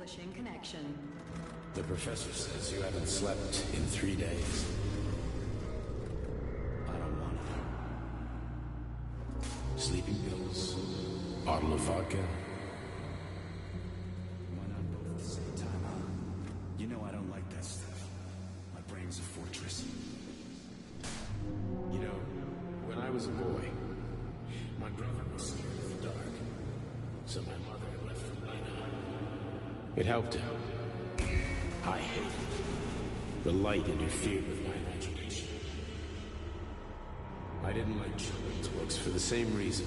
Establishing connection. The professor says you haven't slept in 3 days. I don't want it. Sleeping pills, bottle of vodka. Why not both at the same time, huh? You know I don't like that stuff. My brain's a fortress. You know, when I was a boy, my brother was scared of the dark, so my mother left the light on. It helped him. I hated it. The light interfered with my imagination. I didn't like children's books for the same reason.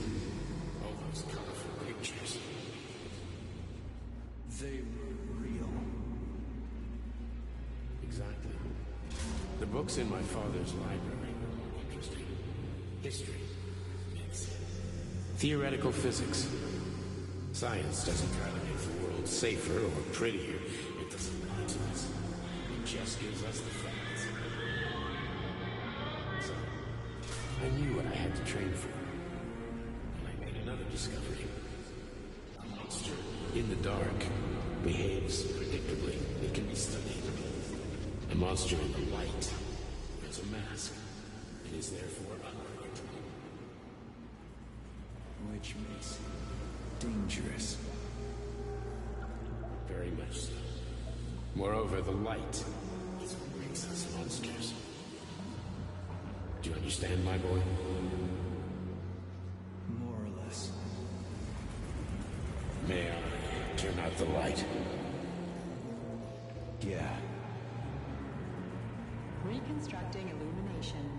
All those colorful pictures. They were real. Exactly. The books in my father's library were more interesting. History, medicine, theoretical physics. Science doesn't try to make the world safer or prettier. It doesn't lie to us. It just gives us the facts. So, I knew what I had to train for. And I made another discovery. A monster in the dark behaves predictably. It can be studied. A monster in the light wears a mask. It is therefore unpredictable. Which makes it dangerous. Very much so. Moreover, the light is what makes us monsters. Do you understand, my boy? More or less. May I turn out the light? Yeah. Reconstructing illumination.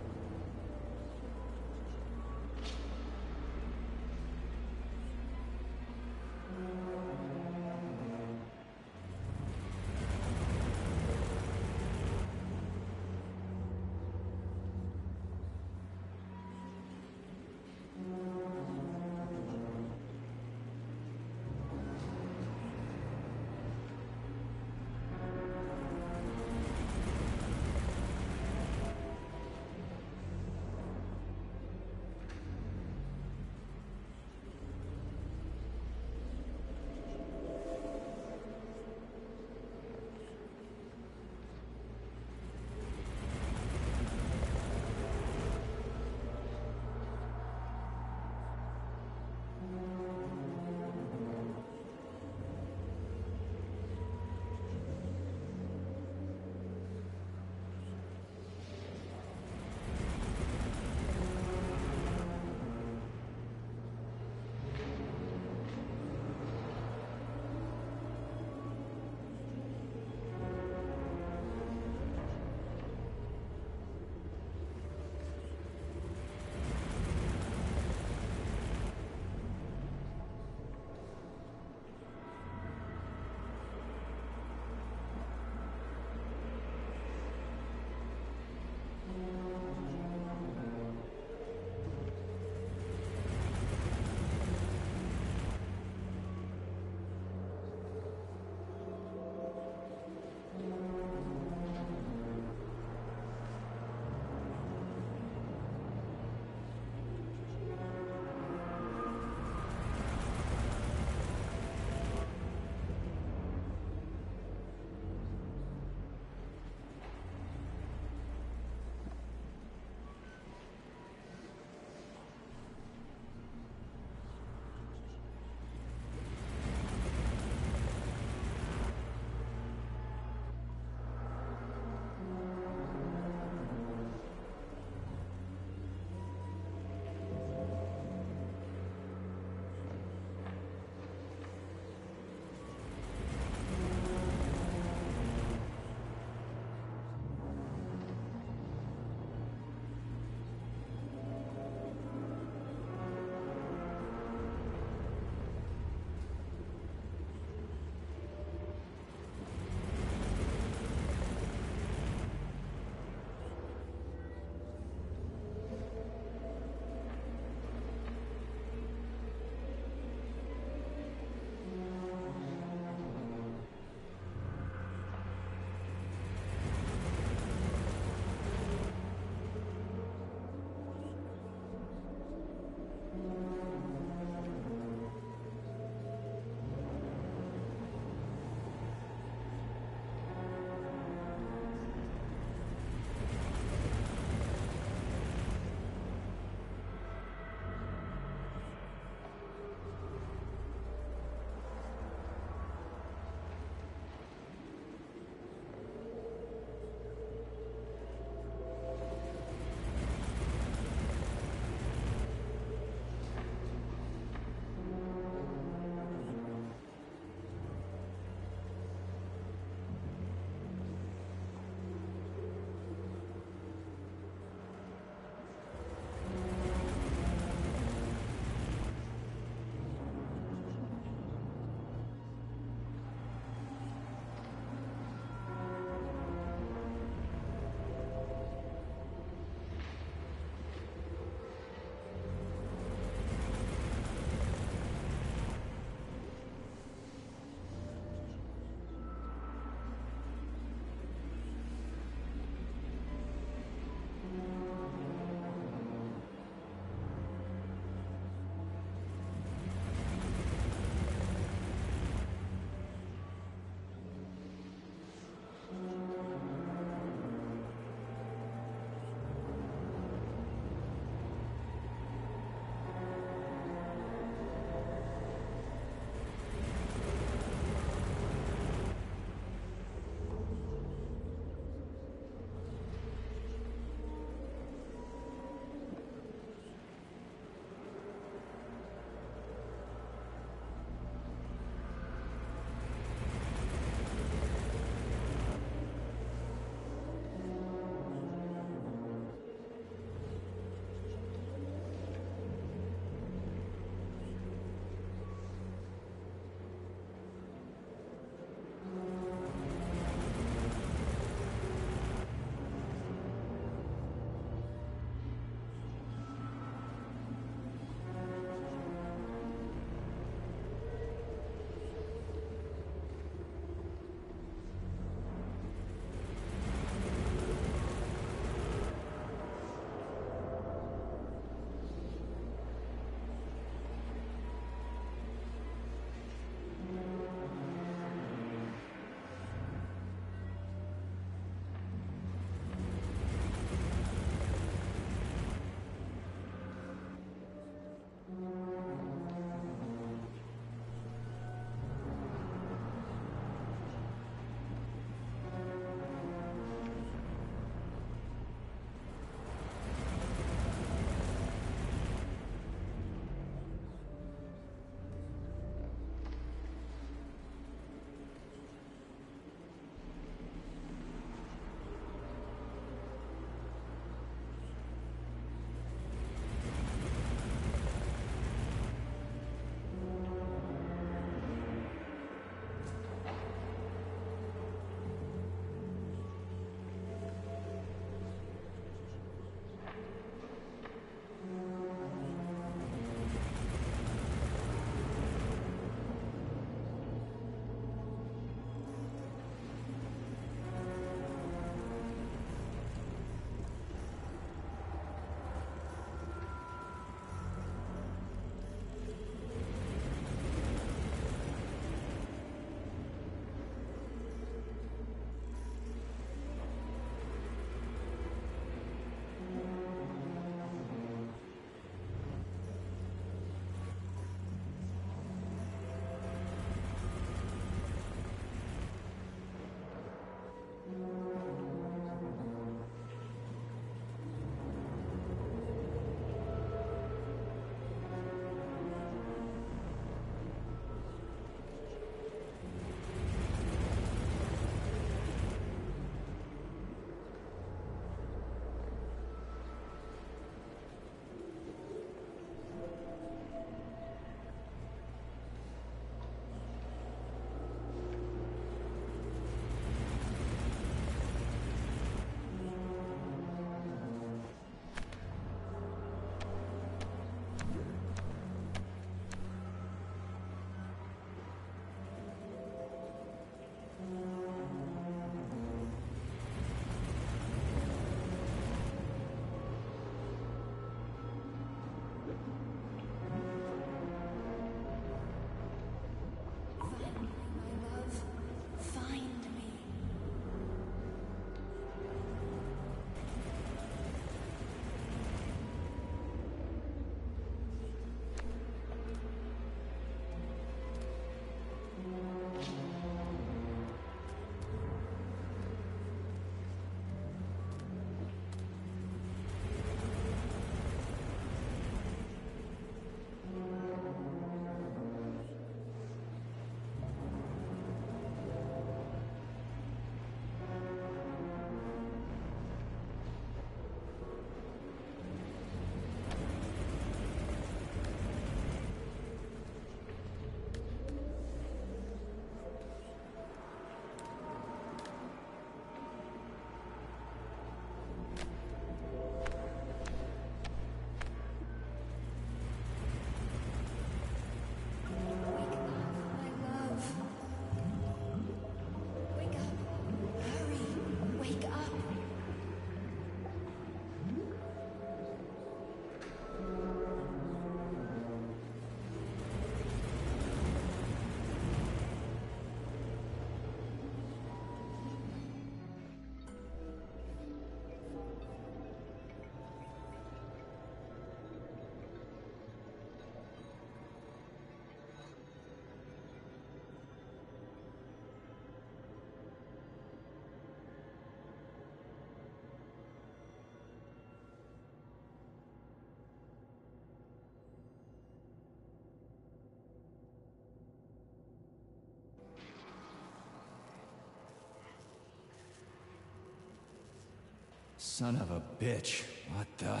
Son of a bitch. What the...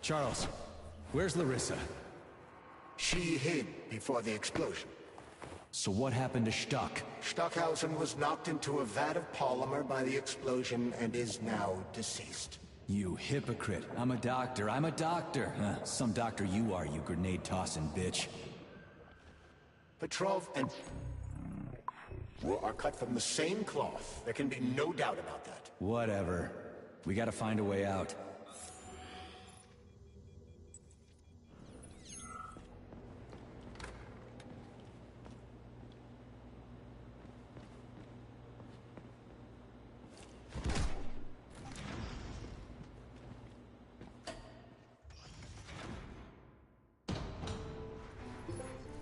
Charles, where's Larissa? She hid before the explosion. So what happened to Stuck? Stockhausen was knocked into a vat of polymer by the explosion and is now deceased. You hypocrite. I'm a doctor. Some doctor you are, you grenade-tossing bitch. Petrov and... are cut from the same cloth. There can be no doubt about that. Whatever. We gotta find a way out.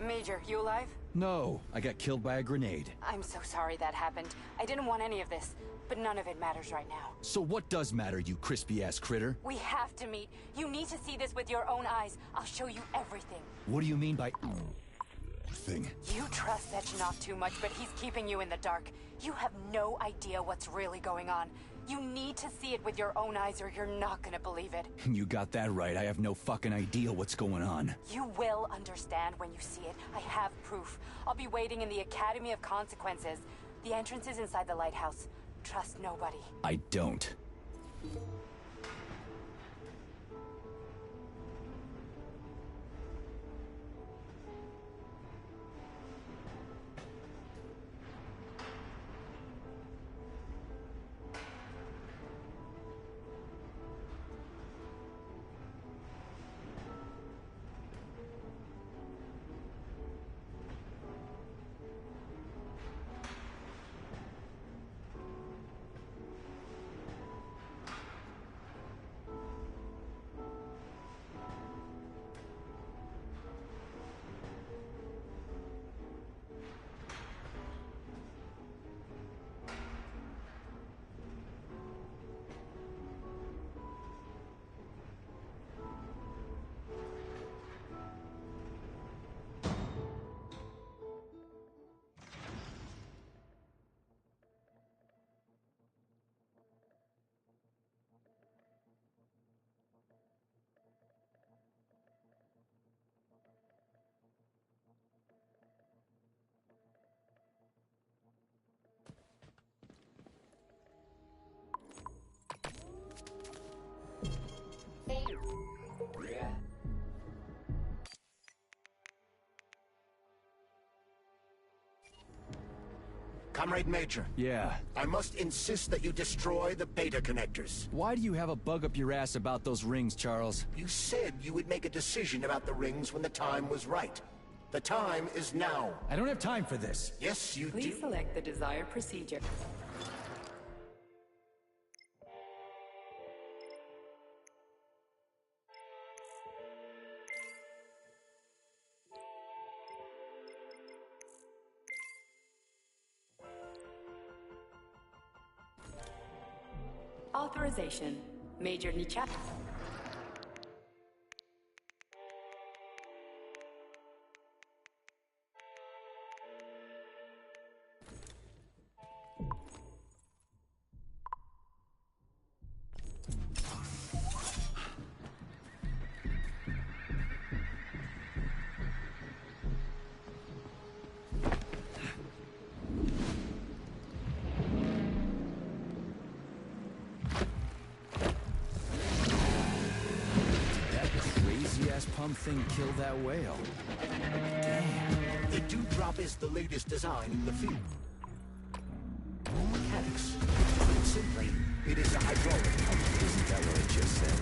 Major, you alive? No, I got killed by a grenade. I'm so sorry that happened. I didn't want any of this, but none of it matters right now. So what does matter, you crispy-ass critter? We have to meet. You need to see this with your own eyes. I'll show you everything. What do you mean by... thing? You trust Sechenov too much, but he's keeping you in the dark. You have no idea what's really going on. You need to see it with your own eyes or you're not gonna believe it. You got that right. I have no fucking idea what's going on. You will understand when you see it. I have proof. I'll be waiting in the Academy of Consequences. The entrance is inside the lighthouse. Trust nobody. I don't. Comrade Major. Yeah. I must insist that you destroy the beta connectors. Why do you have a bug up your ass about those rings, Charles? You said you would make a decision about the rings when the time was right. The time is now. I don't have time for this. Yes, you do. Please select the desired procedure. Authorization. Major Nichat. Pump thing killed that whale. Damn. The dewdrop is the latest design in the field. Mechanics. Simply, it is a hydraulic pump. Isn't that what I just said?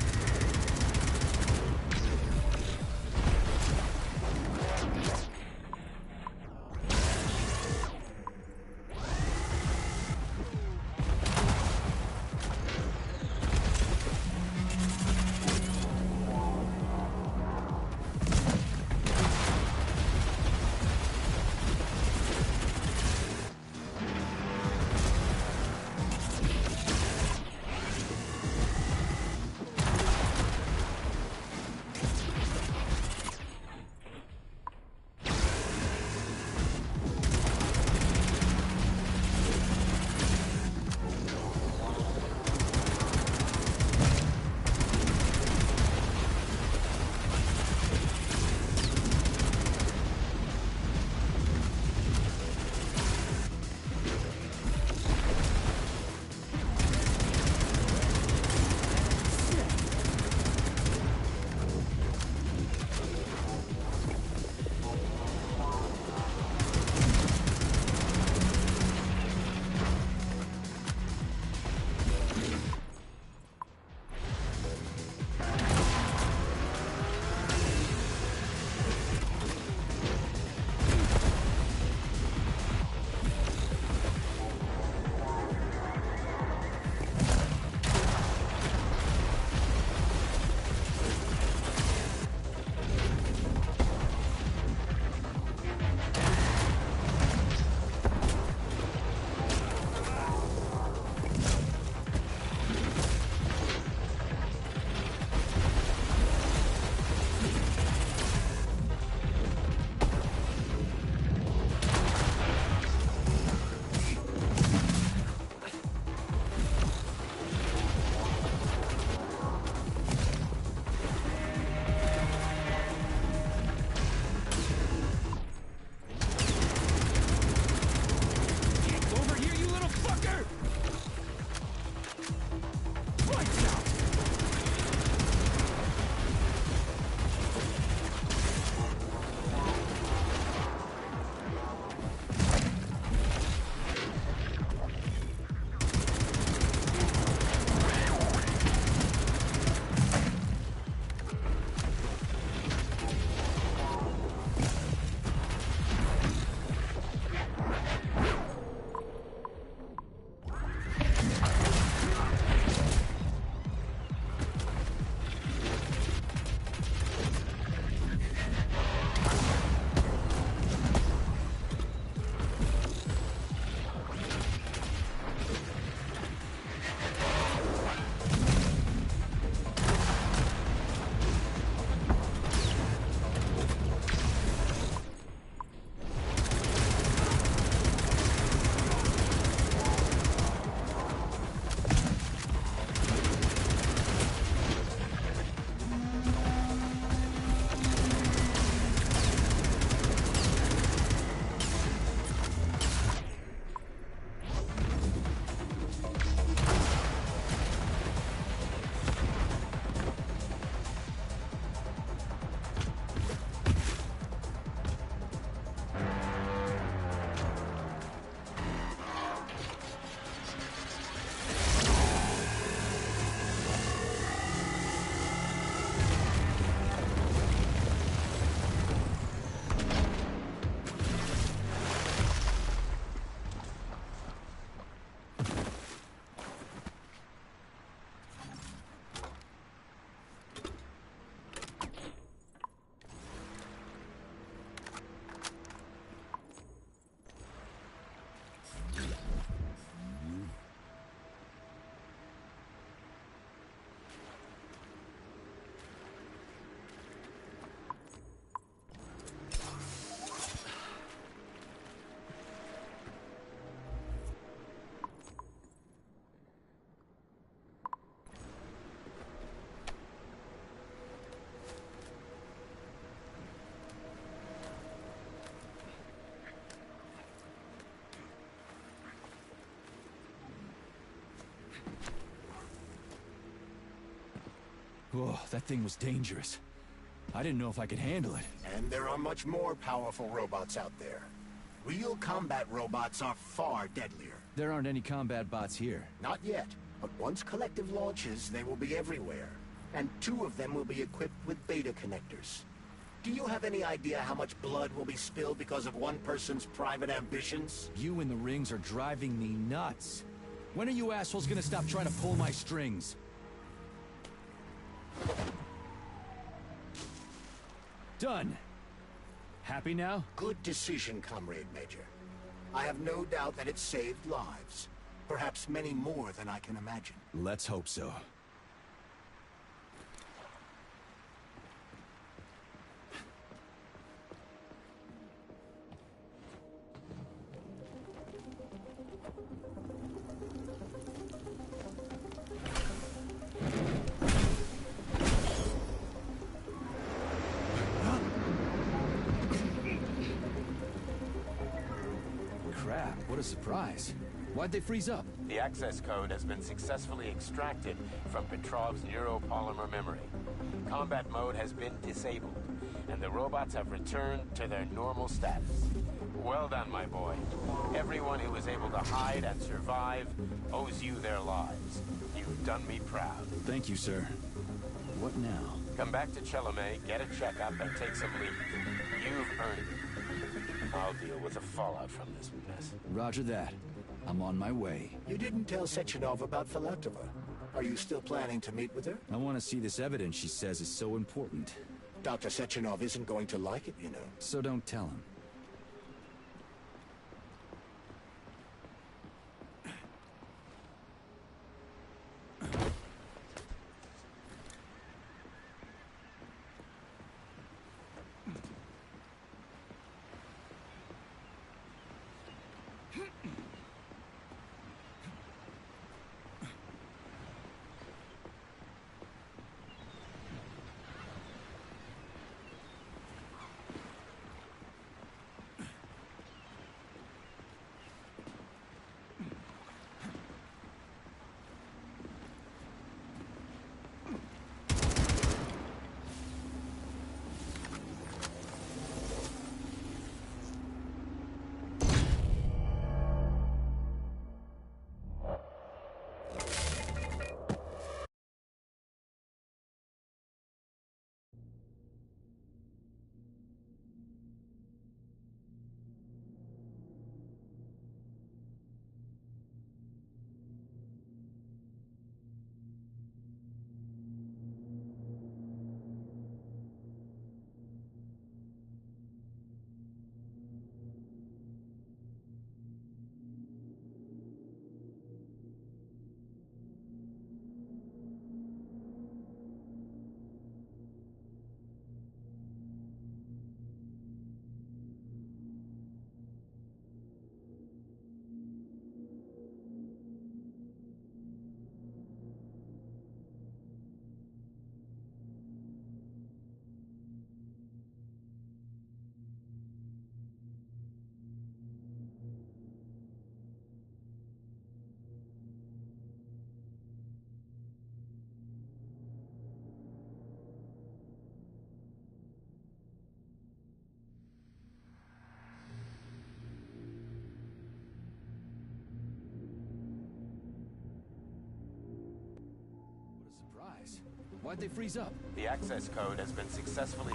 Whoa, that thing was dangerous. I didn't know if I could handle it. And there are much more powerful robots out there. Real combat robots are far deadlier. There aren't any combat bots here. Not yet, but once Collective launches, they will be everywhere. And 2 of them will be equipped with beta connectors. Do you have any idea how much blood will be spilled because of one person's private ambitions? You in the rings are driving me nuts. When are you assholes gonna stop trying to pull my strings? Done. Happy now? Good decision, Comrade Major. I have no doubt that it saved lives. Perhaps many more than I can imagine. Let's hope so. Crap, what a surprise. Why'd they freeze up? The access code has been successfully extracted from Petrov's neuropolymer memory. Combat mode has been disabled, and the robots have returned to their normal status. Well done, my boy. Everyone who was able to hide and survive owes you their lives. You've done me proud. Thank you, sir. What now? Come back to Chelome, get a checkup, and take some leave. You've earned it. I'll deal with the fallout from this mess. Roger that. I'm on my way. You didn't tell Sechenov about Filatova. Are you still planning to meet with her? I want to see this evidence she says is so important. Dr. Sechenov isn't going to like it, you know. So don't tell him. Why'd they freeze up? The access code has been successfully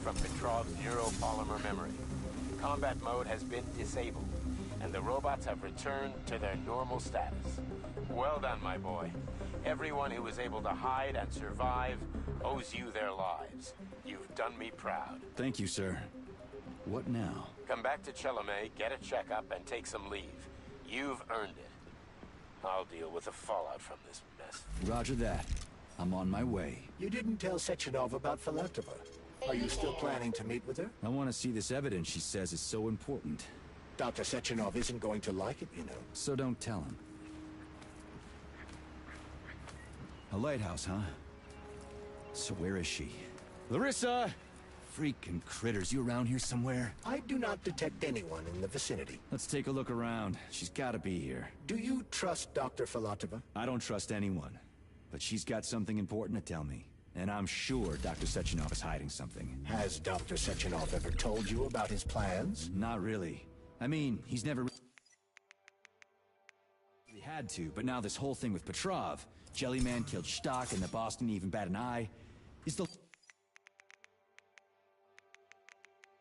from Petrov's neuropolymer memory. Combat mode has been disabled, and the robots have returned to their normal status. Well done, my boy. Everyone who was able to hide and survive owes you their lives. You've done me proud. Thank you, sir. What now? Come back to Chelome, get a checkup, and take some leave. You've earned it. I'll deal with the fallout from this mess. Roger that. I'm on my way. You didn't tell Sechenov about Filatova. Are you still planning to meet with her? I want to see this evidence she says is so important. Dr. Sechenov isn't going to like it, you know. So don't tell him. A lighthouse, huh? So where is she? Larissa! Freaking critters, you around here somewhere? I do not detect anyone in the vicinity. Let's take a look around. She's gotta be here. Do you trust Dr. Filatova? I don't trust anyone. but she's got something important to tell me. And I'm sure Dr. Sechenov is hiding something. Has Dr. Sechenov ever told you about his plans? Not really. I mean, he's never really had to, but now this whole thing with Petrov, Jellyman killed Stock and the boss didn't even bat an eye. Is the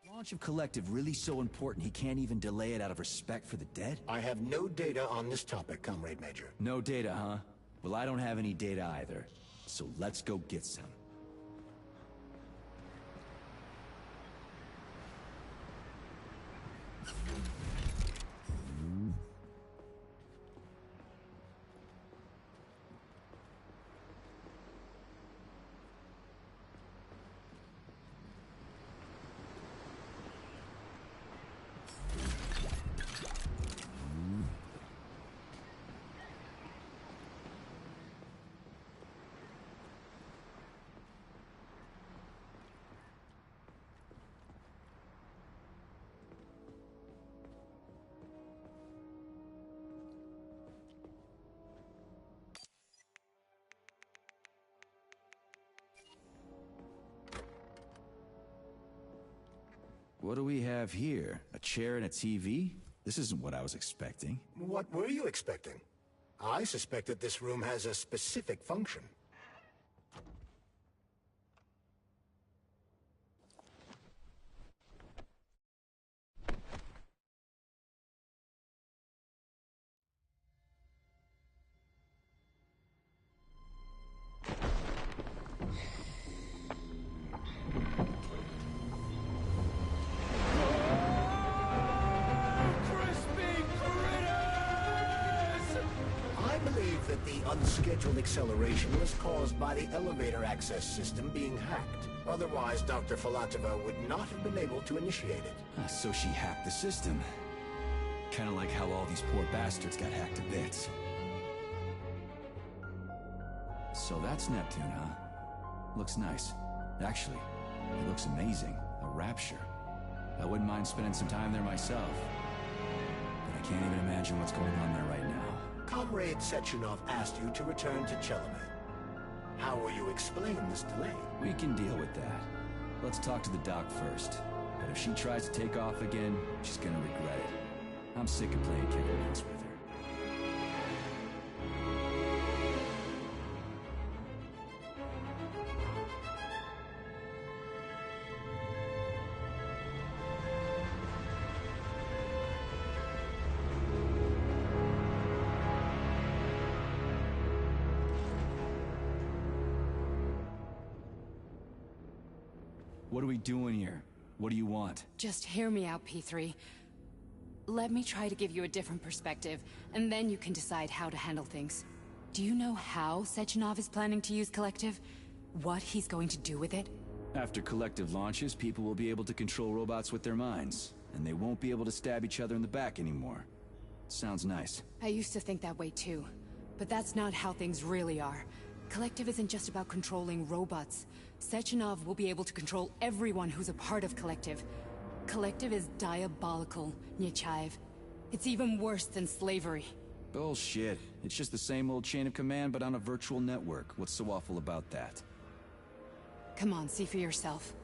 launch of Collective really so important he can't even delay it out of respect for the dead? I have no data on this topic, Comrade Major. No data, huh? Well, I don't have any data either. So let's go get some. What do we have here? A chair and a TV? This isn't what I was expecting. What were you expecting? I suspect that this room has a specific function. Unscheduled acceleration was caused by the elevator access system being hacked. Otherwise, Dr. Filatova would not have been able to initiate it. So she hacked the system. Kinda like how all these poor bastards got hacked to bits. So that's Neptune, huh? Looks nice. Actually, it looks amazing. A rapture. I wouldn't mind spending some time there myself. But I can't even imagine what's going on there right now. Comrade Sechenov asked you to return to Chelaman. How will you explain this delay? We can deal with that. Let's talk to the doc first. But if she tries to take off again, she's gonna regret it. I'm sick of playing cat and mouse with her. What are we doing here? What do you want? Just hear me out, P3. Let me try to give you a different perspective, and then you can decide how to handle things. Do you know how Sechenov is planning to use Collective? What he's going to do with it? After Collective launches, people will be able to control robots with their minds, and they won't be able to stab each other in the back anymore. Sounds nice. I used to think that way too, but that's not how things really are. Collective isn't just about controlling robots. Sechenov will be able to control everyone who's a part of Collective. Collective is diabolical, Nechayev. It's even worse than slavery. Bullshit. It's just the same old chain of command, but on a virtual network. What's so awful about that? Come on, see for yourself.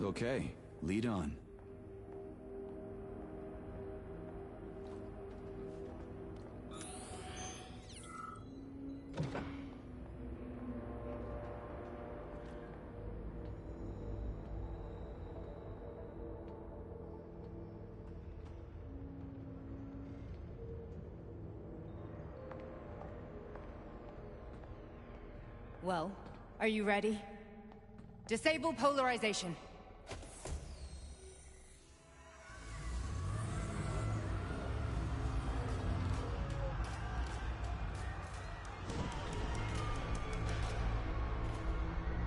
Okay, lead on. Well, are you ready? Disable polarization.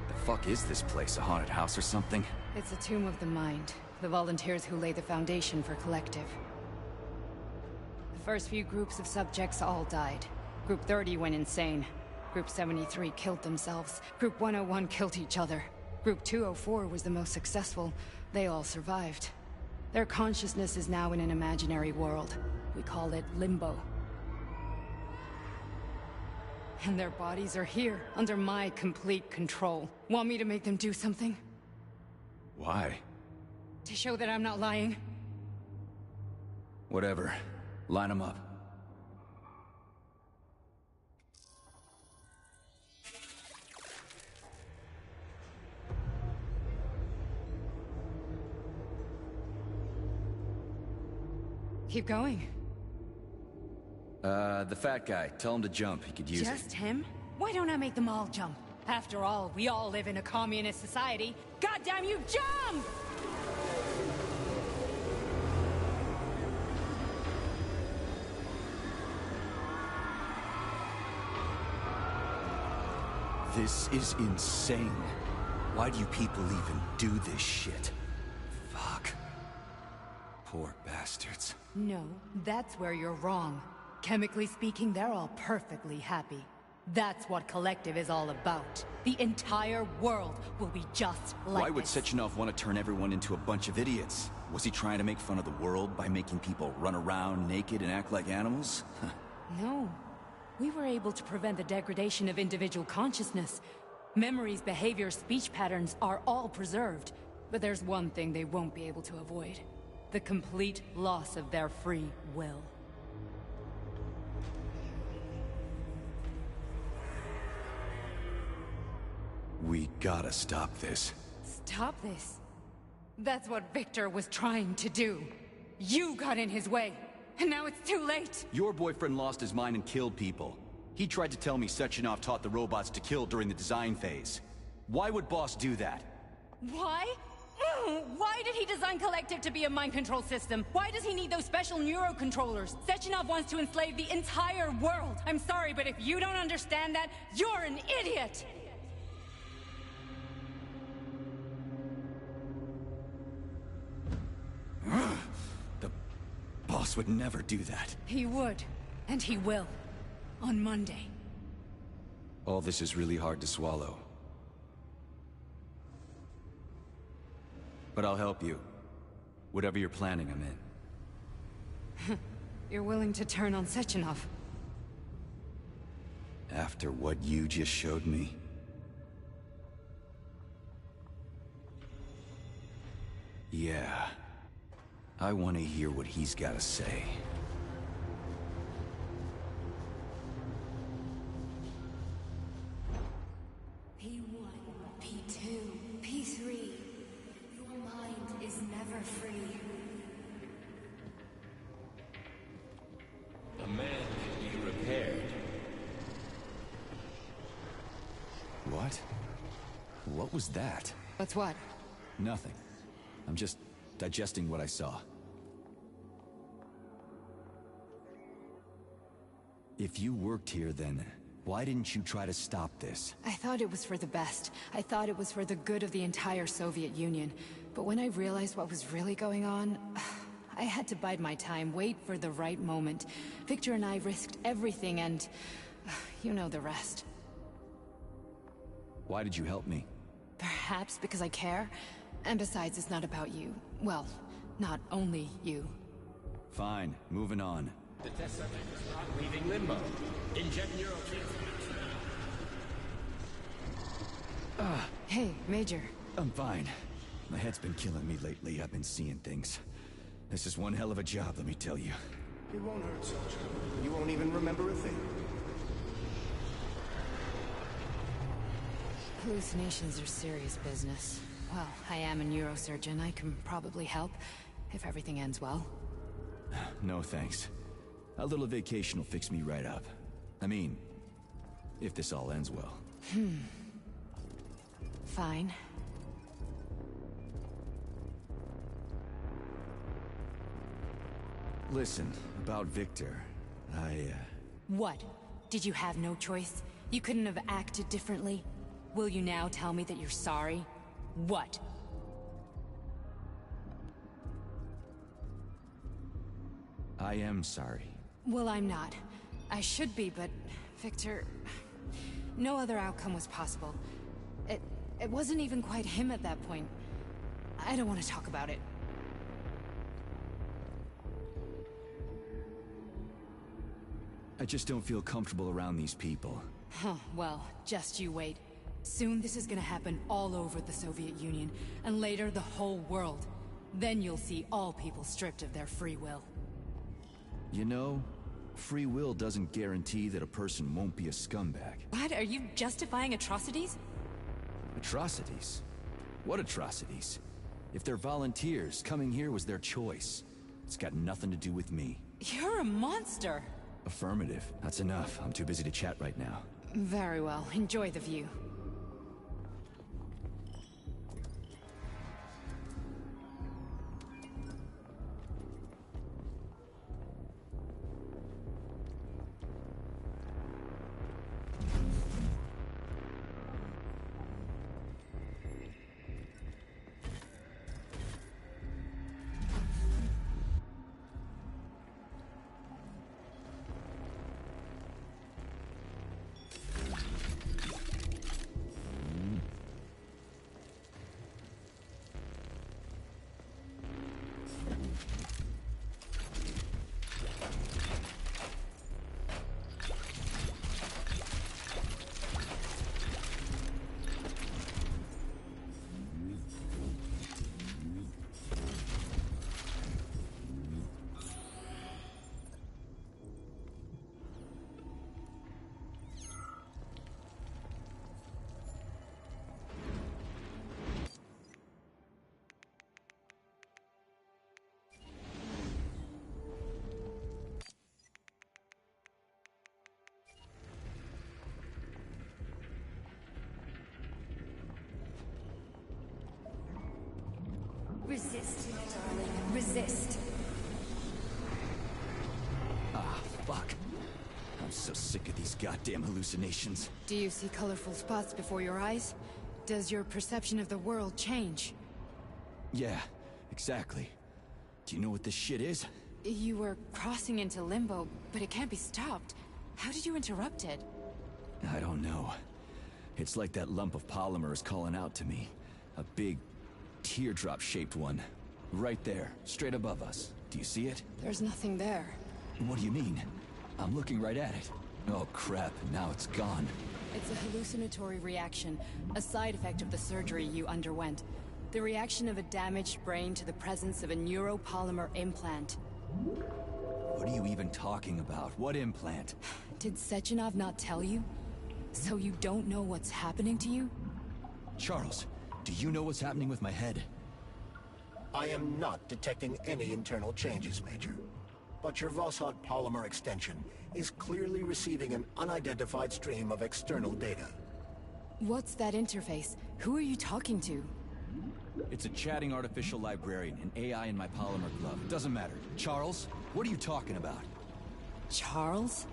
The fuck is this place? A haunted house or something? It's a tomb of the mind. The volunteers who lay the foundation for Collective. The first few groups of subjects all died. Group 30 went insane. Group 73 killed themselves. Group 101 killed each other. Group 204 was the most successful. They all survived. Their consciousness is now in an imaginary world. We call it Limbo. And their bodies are here, under my complete control. Want me to make them do something? Why? To show that I'm not lying? Whatever. Line them up. Keep going. The fat guy. Tell him to jump. He could use it. Just him? Why don't I make them all jump? After all, we all live in a communist society. Goddamn you, jump! This is insane. Why do you people even do this shit? Fuck. Poor bastards. No, that's where you're wrong. Chemically speaking, they're all perfectly happy. That's what Collective is all about. The entire world will be just like Why would this. Sechenov want to turn everyone into a bunch of idiots? Was he trying to make fun of the world by making people run around naked and act like animals? No. We were able to prevent the degradation of individual consciousness. Memories, behaviors, speech patterns are all preserved. But there's one thing they won't be able to avoid. The complete loss of their free will. We gotta stop this. Stop this. That's what Victor was trying to do. You got in his way, and now it's too late. Your boyfriend lost his mind and killed people. He tried to tell me Sechenov taught the robots to kill during the design phase. Why would Boss do that? Why? Why did he design Collective to be a mind control system? Why does he need those special neurocontrollers? Sechenov wants to enslave the entire world. I'm sorry, but if you don't understand that, you're an idiot! The Boss would never do that. He would, and he will. On Monday. All this is really hard to swallow. But I'll help you. Whatever you're planning, I'm in. You're willing to turn on Sechenov? After what you just showed me? Yeah. I want to hear what he's got to say. P1, P2, P3. Your mind is never free. A man can be repaired. What? What was that? That's what? Nothing. I'm just digesting what I saw. If you worked here, then why didn't you try to stop this? I thought it was for the best. I thought it was for the good of the entire Soviet Union. But when I realized what was really going on, I had to bide my time, wait for the right moment. Victor and I risked everything and... you know the rest. Why did you help me? Perhaps because I care? And besides, it's not about you. Well, not only you. Fine, moving on. The test subject is not leaving limbo. Inject neurotransmitters now. Hey, Major. I'm fine. My head's been killing me lately. I've been seeing things. This is one hell of a job, let me tell you. It won't hurt, soldier. You won't even remember a thing. Hallucinations are serious business. Well, I am a neurosurgeon. I can probably help, if everything ends well. No thanks. A little vacation will fix me right up. I mean, if this all ends well. Fine. Listen, about Victor, What? Did you have no choice? You couldn't have acted differently? Will you now tell me that you're sorry? What? I am sorry. Well, I'm not. I should be, but... Victor... No other outcome was possible. It wasn't even quite him at that point. I don't want to talk about it. I just don't feel comfortable around these people. Huh, well, just you wait. Soon this is gonna happen all over the Soviet Union, and later the whole world. Then you'll see all people stripped of their free will. You know, free will doesn't guarantee that a person won't be a scumbag. What? Are you justifying atrocities? Atrocities? What atrocities? If they're volunteers, coming here was their choice. It's got nothing to do with me. You're a monster! Affirmative. That's enough. I'm too busy to chat right now. Very well. Enjoy the view. Resist, my darling. Resist. Ah, fuck. I'm so sick of these goddamn hallucinations. Do you see colorful spots before your eyes? Does your perception of the world change? Yeah, exactly. Do you know what this shit is? You were crossing into limbo, but it can't be stopped. How did you interrupt it? I don't know. It's like that lump of polymer is calling out to me. A big, teardrop-shaped one. Right there, straight above us. Do you see it? There's nothing there. What do you mean? I'm looking right at it. Oh crap, now it's gone. It's a hallucinatory reaction, a side effect of the surgery you underwent. The reaction of a damaged brain to the presence of a neuropolymer implant. What are you even talking about? What implant? Did Sechenov not tell you? So you don't know what's happening to you? Charles, do you know what's happening with my head? I am not detecting any internal changes, Major. But your Vossod polymer extension is clearly receiving an unidentified stream of external data. What's that interface? Who are you talking to? It's a chatting artificial librarian, an AI in my polymer glove. Doesn't matter. Charles, what are you talking about? Charles?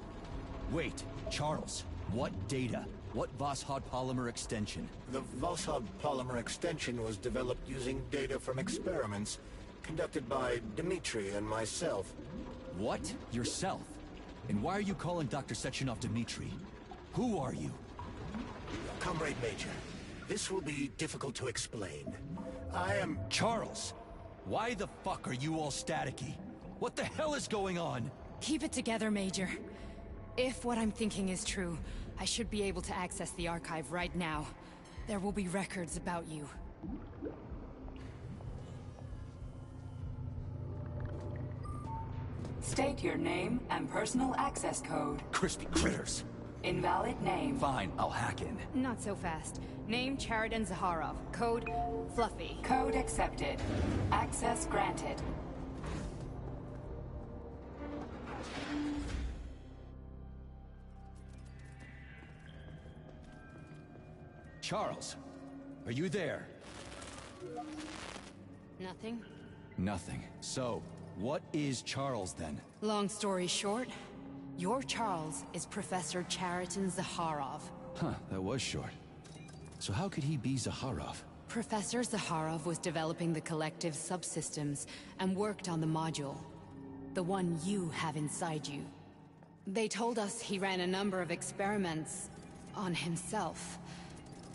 Wait, Charles, what data? What Vossod polymer extension? The Vossod polymer extension was developed using data from experiments conducted by Dmitri and myself. What? Yourself? And why are you calling Dr. Sechenov Dmitri? Who are you? Comrade Major, this will be difficult to explain. I am... Charles! Why the fuck are you all staticky? What the hell is going on? Keep it together, Major. If what I'm thinking is true, I should be able to access the archive right now. There will be records about you. State your name and personal access code. Crispy critters. Invalid name. Fine, I'll hack in. Not so fast. Name Cheriton Zaharov. Code Fluffy. Code accepted. Access granted. Charles, are you there? Nothing? Nothing. So, what is Charles then? Long story short, your Charles is Professor Cheriton Zaharov. Huh, that was short. So how could he be Zaharov? Professor Zaharov was developing the collective subsystems and worked on the module. The one you have inside you. They told us he ran a number of experiments on himself.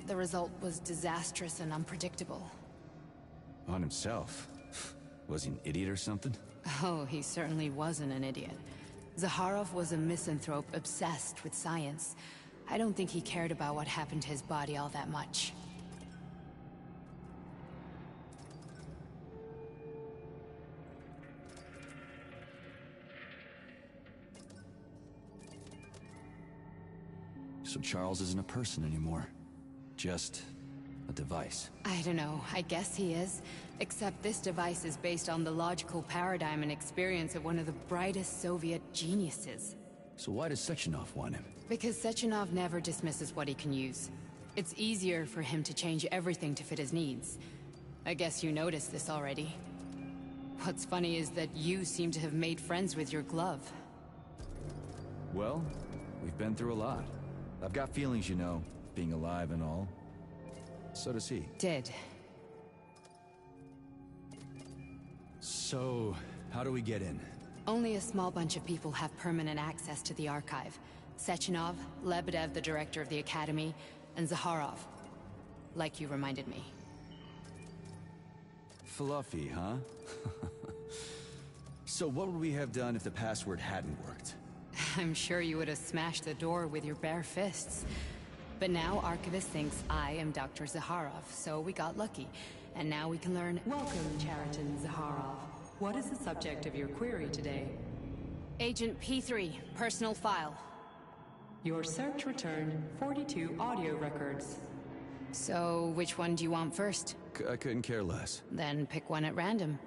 The result was disastrous and unpredictable. On himself? Was he an idiot or something? Oh, he certainly wasn't an idiot. Zaharov was a misanthrope obsessed with science. I don't think he cared about what happened to his body all that much. So Charles isn't a person anymore. Just a device. I don't know, I guess he is. Except this device is based on the logical paradigm and experience of one of the brightest Soviet geniuses. So why does Sechenov want him? Because Sechenov never dismisses what he can use. It's easier for him to change everything to fit his needs. I guess you noticed this already. What's funny is that you seem to have made friends with your glove. Well, we've been through a lot. I've got feelings, you know, being alive and all. So does he. Did. So, how do we get in? Only a small bunch of people have permanent access to the archive. Sechenov, Lebedev, the director of the Academy, and Zaharov. Like you reminded me. Fluffy, huh? So what would we have done if the password hadn't worked? I'm sure you would have smashed the door with your bare fists. But now Archivist thinks I am Dr. Zaharov, so we got lucky. And now we can learn— Welcome, Chariton Zaharov. What is the subject of your query today? Agent P3, personal file. Your search returned 42 audio records. So, which one do you want first? I couldn't care less. Then pick one at random.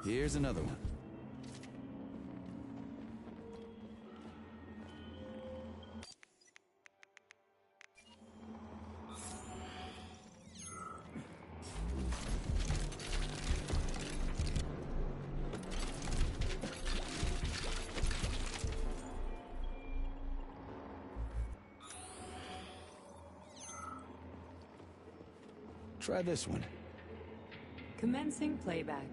Here's another one. Try this one. Commencing playback.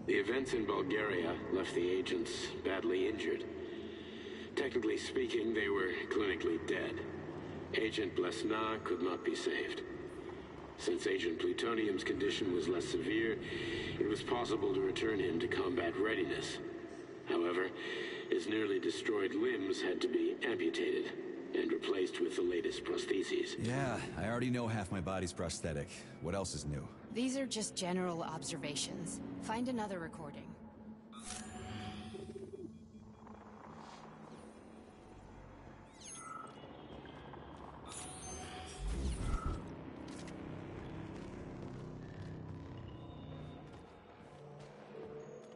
The events in Bulgaria left the agents badly injured. Technically speaking, they were clinically dead. Agent Blesna could not be saved. Since Agent Plutonium's condition was less severe, it was possible to return him to combat readiness. However, his nearly destroyed limbs had to be amputated and replaced with the latest prostheses. Yeah, I already know half my body's prosthetic. What else is new? These are just general observations. Find another recording.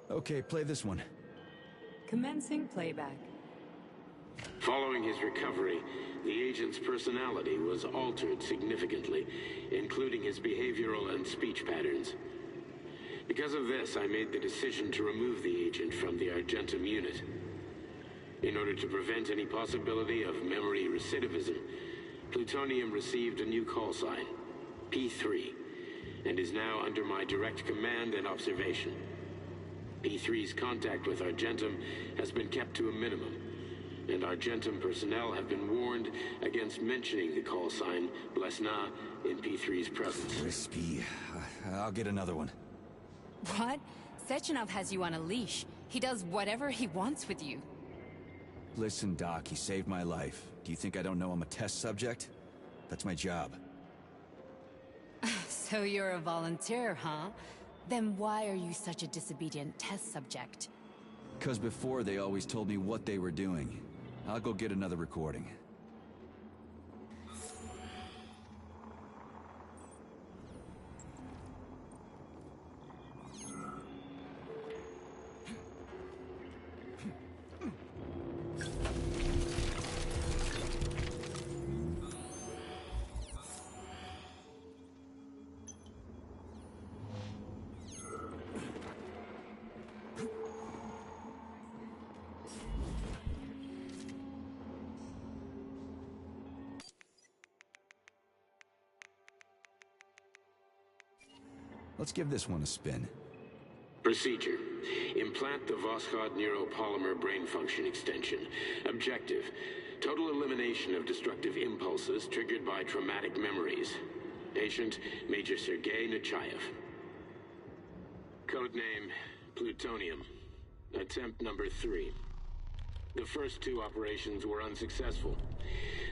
Okay, play this one. Commencing playback. Following his recovery, the agent's personality was altered significantly, including his behavioral and speech patterns. Because of this, I made the decision to remove the agent from the Argentum unit. In order to prevent any possibility of memory recidivism, Plutonium received a new call sign, P3, and is now under my direct command and observation. P3's contact with Argentum has been kept to a minimum, and Argentum personnel have been warned against mentioning the call sign Blesna in P3's presence. Crispy. I'll get another one. What? Sechenov has you on a leash. He does whatever he wants with you. Listen, Doc, he saved my life. Do you think I don't know I'm a test subject? That's my job. So you're a volunteer, huh? Then why are you such a disobedient test subject? 'Cause before they always told me what they were doing. I'll go get another recording. Let's give this one a spin. Procedure. Implant the Voskhod neuropolymer brain function extension. Objective. Total elimination of destructive impulses triggered by traumatic memories. Patient, Major Sergei Nechayev. Codename, Plutonium. Attempt number 3. The first 2 operations were unsuccessful.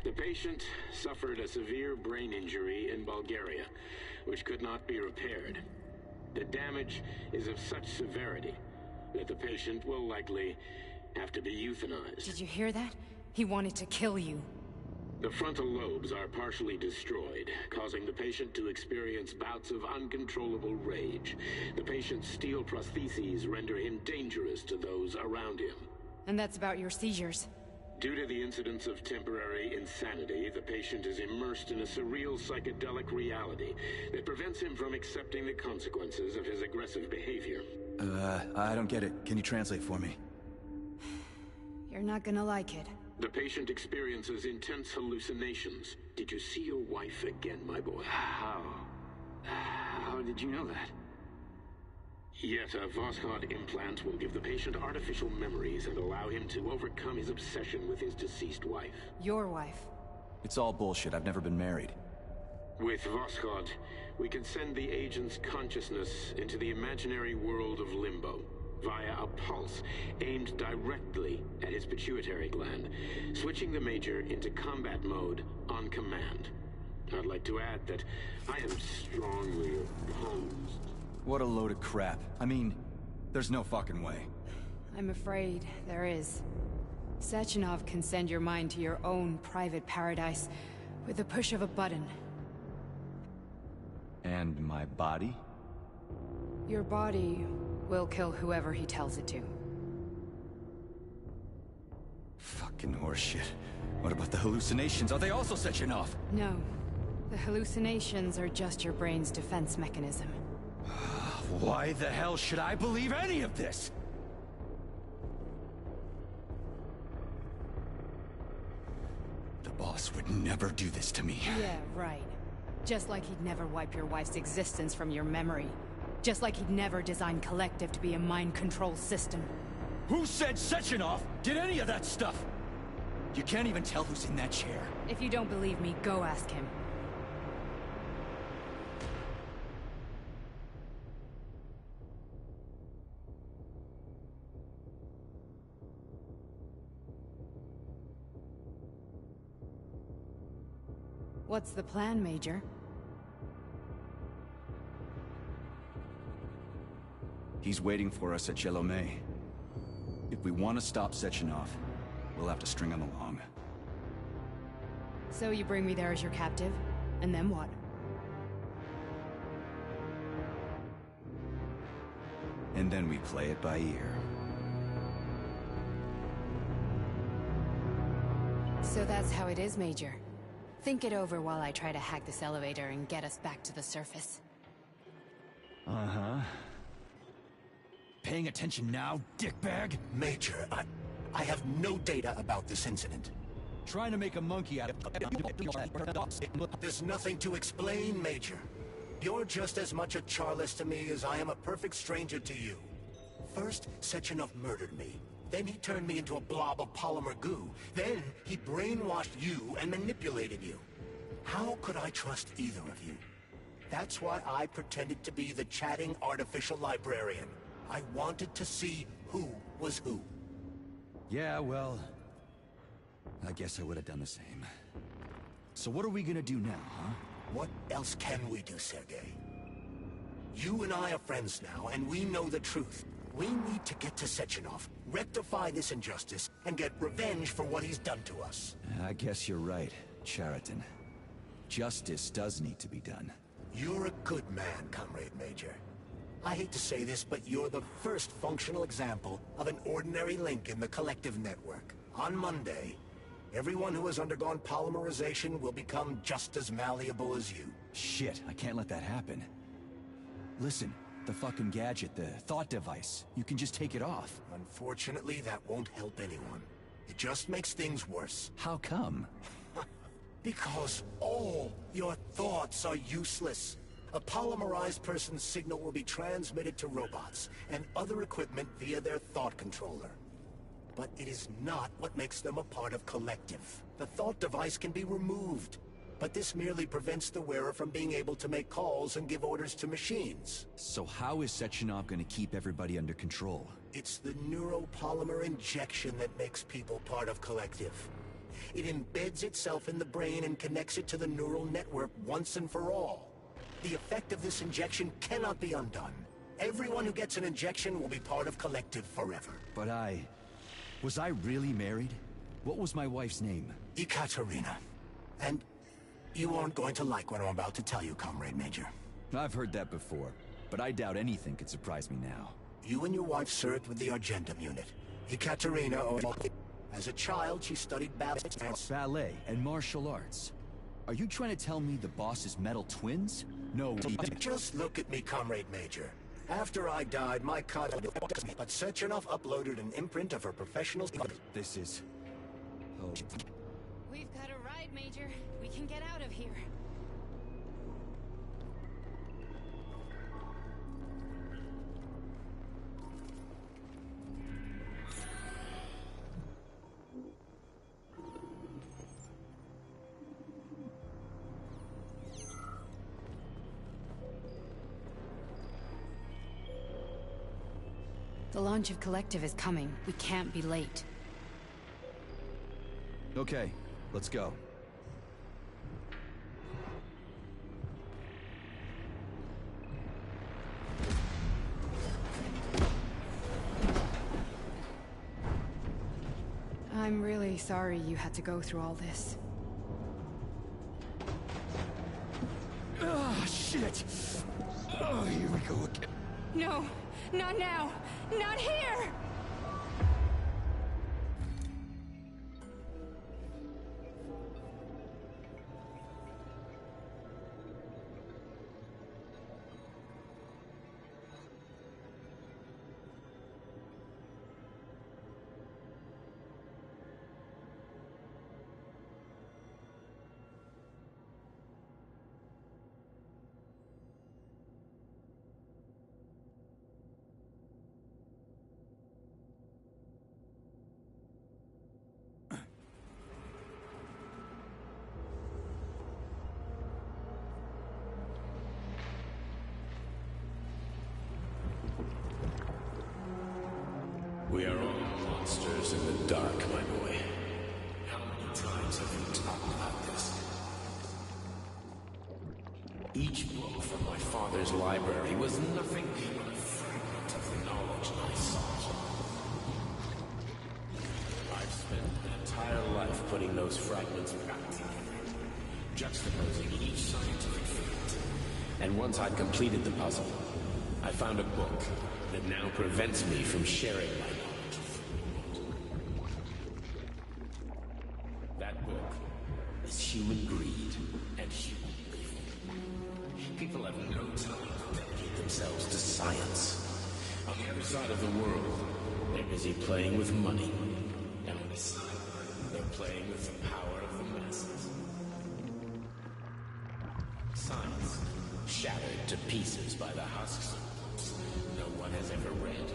The patient suffered a severe brain injury in Bulgaria, which could not be repaired. The damage is of such severity that the patient will likely have to be euthanized. Did you hear that? He wanted to kill you. The frontal lobes are partially destroyed, causing the patient to experience bouts of uncontrollable rage. The patient's steel prostheses render him dangerous to those around him. And that's about your seizures. Due to the incidence of temporary insanity, the patient is immersed in a surreal psychedelic reality that prevents him from accepting the consequences of his aggressive behavior. I don't get it. Can you translate for me? You're not gonna like it. The patient experiences intense hallucinations. Did you see your wife again, my boy? How did you know that? Yet a Voskhod implant will give the patient artificial memories and allow him to overcome his obsession with his deceased wife. Your wife. It's all bullshit. I've never been married. With Voskhod, we can send the agent's consciousness into the imaginary world of limbo via a pulse aimed directly at his pituitary gland, switching the Major into combat mode on command. I'd like to add that I am strongly opposed. What a load of crap. I mean, there's no fucking way. I'm afraid there is. Sechenov can send your mind to your own private paradise with the push of a button. And my body? Your body will kill whoever he tells it to. Fucking horseshit. What about the hallucinations? Are they also Sechenov? No. The hallucinations are just your brain's defense mechanism. Why the hell should I believe any of this? The boss would never do this to me. Yeah, right. Just like he'd never wipe your wife's existence from your memory. Just like he'd never design Collective to be a mind control system. Who said Sechenov did any of that stuff? You can't even tell who's in that chair. If you don't believe me, go ask him. What's the plan, Major? He's waiting for us at Jelomé. If we want to stop Sechenov, we'll have to string him along. So you bring me there as your captive? And then what? And then we play it by ear. So that's how it is, Major. Think it over while I try to hack this elevator and get us back to the surface. Uh-huh. Paying attention now, dickbag? Major, I have no data about this incident. Trying to make a monkey out of... There's nothing to explain, Major. You're just as much a Charlist to me as I am a perfect stranger to you. First, Sechenov murdered me. Then he turned me into a blob of polymer goo. Then he brainwashed you and manipulated you. How could I trust either of you? That's why I pretended to be the chatting artificial librarian. I wanted to see who was who. Yeah, well... I guess I would have done the same. So what are we gonna do now, huh? What else can we do, Sergei? You and I are friends now, and we know the truth. We need to get to Sechenov, rectify this injustice, and get revenge for what he's done to us. I guess you're right, Chariton. Justice does need to be done. You're a good man, Comrade Major. I hate to say this, but you're the first functional example of an ordinary link in the collective network. On Monday, everyone who has undergone polymerization will become just as malleable as you. Shit, I can't let that happen. Listen, the fucking gadget, the thought device, you can just take it off. Unfortunately, that won't help anyone. It just makes things worse. How come? Because all your thoughts are useless. A polymerized person's signal will be transmitted to robots and other equipment via their thought controller. But it is not what makes them a part of Collective. The thought device can be removed, but this merely prevents the wearer from being able to make calls and give orders to machines. So how is Sechenov gonna keep everybody under control? It's the neuropolymer injection that makes people part of Collective. It embeds itself in the brain and connects it to the neural network once and for all. The effect of this injection cannot be undone. Everyone who gets an injection will be part of Collective forever. But was I really married? What was my wife's name? Ekaterina. And you aren't going to like what I'm about to tell you, Comrade Major. I've heard that before, but I doubt anything could surprise me now. You and your wife served with the Argentum unit. Ekaterina, as a child, she studied ballet and martial arts. Are you trying to tell me the boss is metal twins? No. Just look at me, Comrade Major. After I died, my but Sechenov uploaded an imprint of her professional... This is... Oh. We've got a ride, Major. We can get out of here. The launch of Collective is coming. We can't be late. Okay, let's go. I'm really sorry you had to go through all this. Ah, shit! Oh, here we go again. No! Not now! Not here! We are all monsters in the dark, my boy. How many times have we talked about this? Each book from my father's library was nothing but a fragment of the knowledge I sought. I've spent an entire life putting those fragments back together, juxtaposing each scientific fact. And once I'd completed the puzzle, I found a book that now prevents me from sharing my knowledge. That book is human greed and human evil. People have no time to dedicate themselves to science. On the other side of the world, they're busy playing with money. And on this side, they're playing with the power of the masses. Science, shattered to pieces by the husks no one has ever read.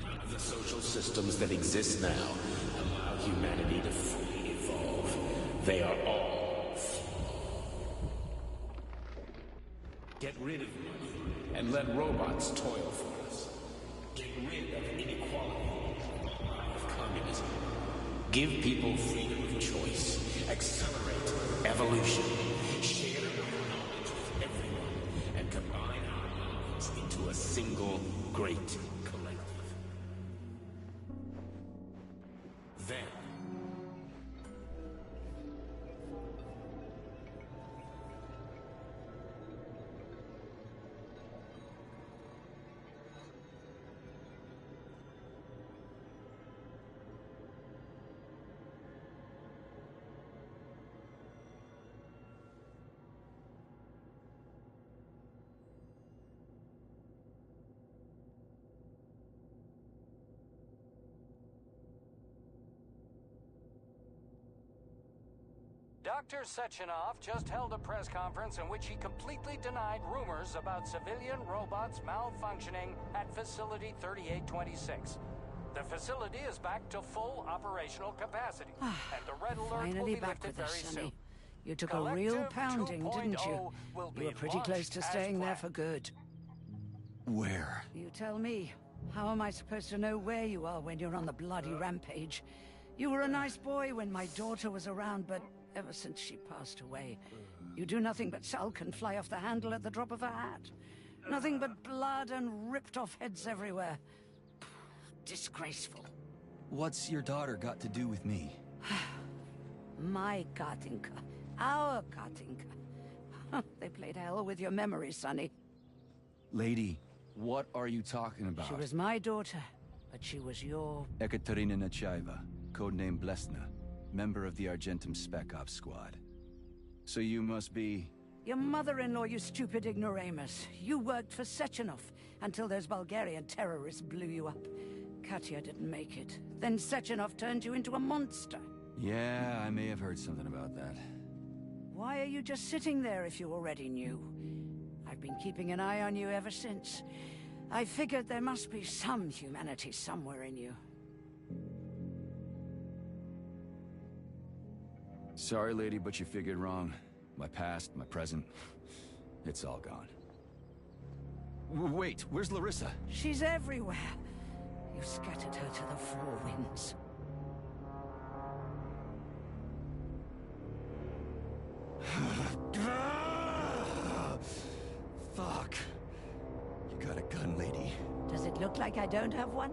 None of the social systems that exist now allow humanity to fully evolve. They are all flawed. Get rid of money and let robots toil for us. Get rid of inequality of communism. Give people freedom of choice. Accelerate evolution. Share knowledge with everyone and combine our minds into a single great collective. Dr. Sechenov just held a press conference in which he completely denied rumors about civilian robots malfunctioning at Facility 3826. The facility is back to full operational capacity, and the red alert will be lifted very soon. You took a real pounding, didn't you? You were pretty close to staying there for good. Where? You tell me. How am I supposed to know where you are when you're on the bloody rampage? You were a nice boy when my daughter was around, but ever since she passed away, you do nothing but sulk and fly off the handle at the drop of a hat. Nothing but blood and ripped off heads everywhere. Disgraceful. What's your daughter got to do with me? My Katinka. Our Katinka. They played hell with your memory, Sonny. Lady, what are you talking about? She was my daughter, but she was your... Ekaterina Nechaeva, codename Blesna, member of the Argentum Spec Ops squad. So you must be... Your mother-in-law, you stupid ignoramus. You worked for Sechenov until those Bulgarian terrorists blew you up. Katya didn't make it. Then Sechenov turned you into a monster. Yeah, I may have heard something about that. Why are you just sitting there if you already knew? I've been keeping an eye on you ever since. I figured there must be some humanity somewhere in you. Sorry, lady, but you figured wrong. My past, my present, it's all gone. Wait, where's Larissa? She's everywhere. You scattered her to the four winds. Fuck. You got a gun, lady. Does it look like I don't have one?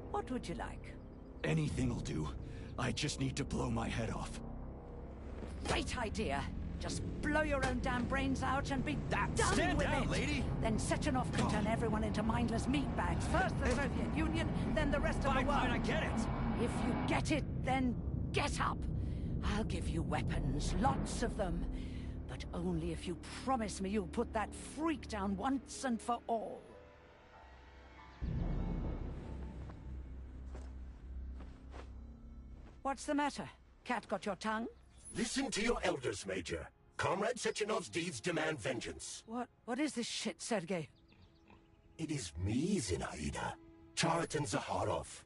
What would you like? Anything'll do. I just need to blow my head off. Great idea. Just blow your own damn brains out and be done Stand with down, it. lady! Then Sechenov can turn everyone into mindless meatbags. First the Soviet Union, then the rest of the world. Fine, I get it. If you get it, then get up. I'll give you weapons, lots of them. But only if you promise me you'll put that freak down once and for all. What's the matter? Cat got your tongue? Listen to your elders, Major. Comrade Sechenov's deeds demand vengeance. What is this shit, Sergei? It is me, Zinaida. Chariton Zaharov.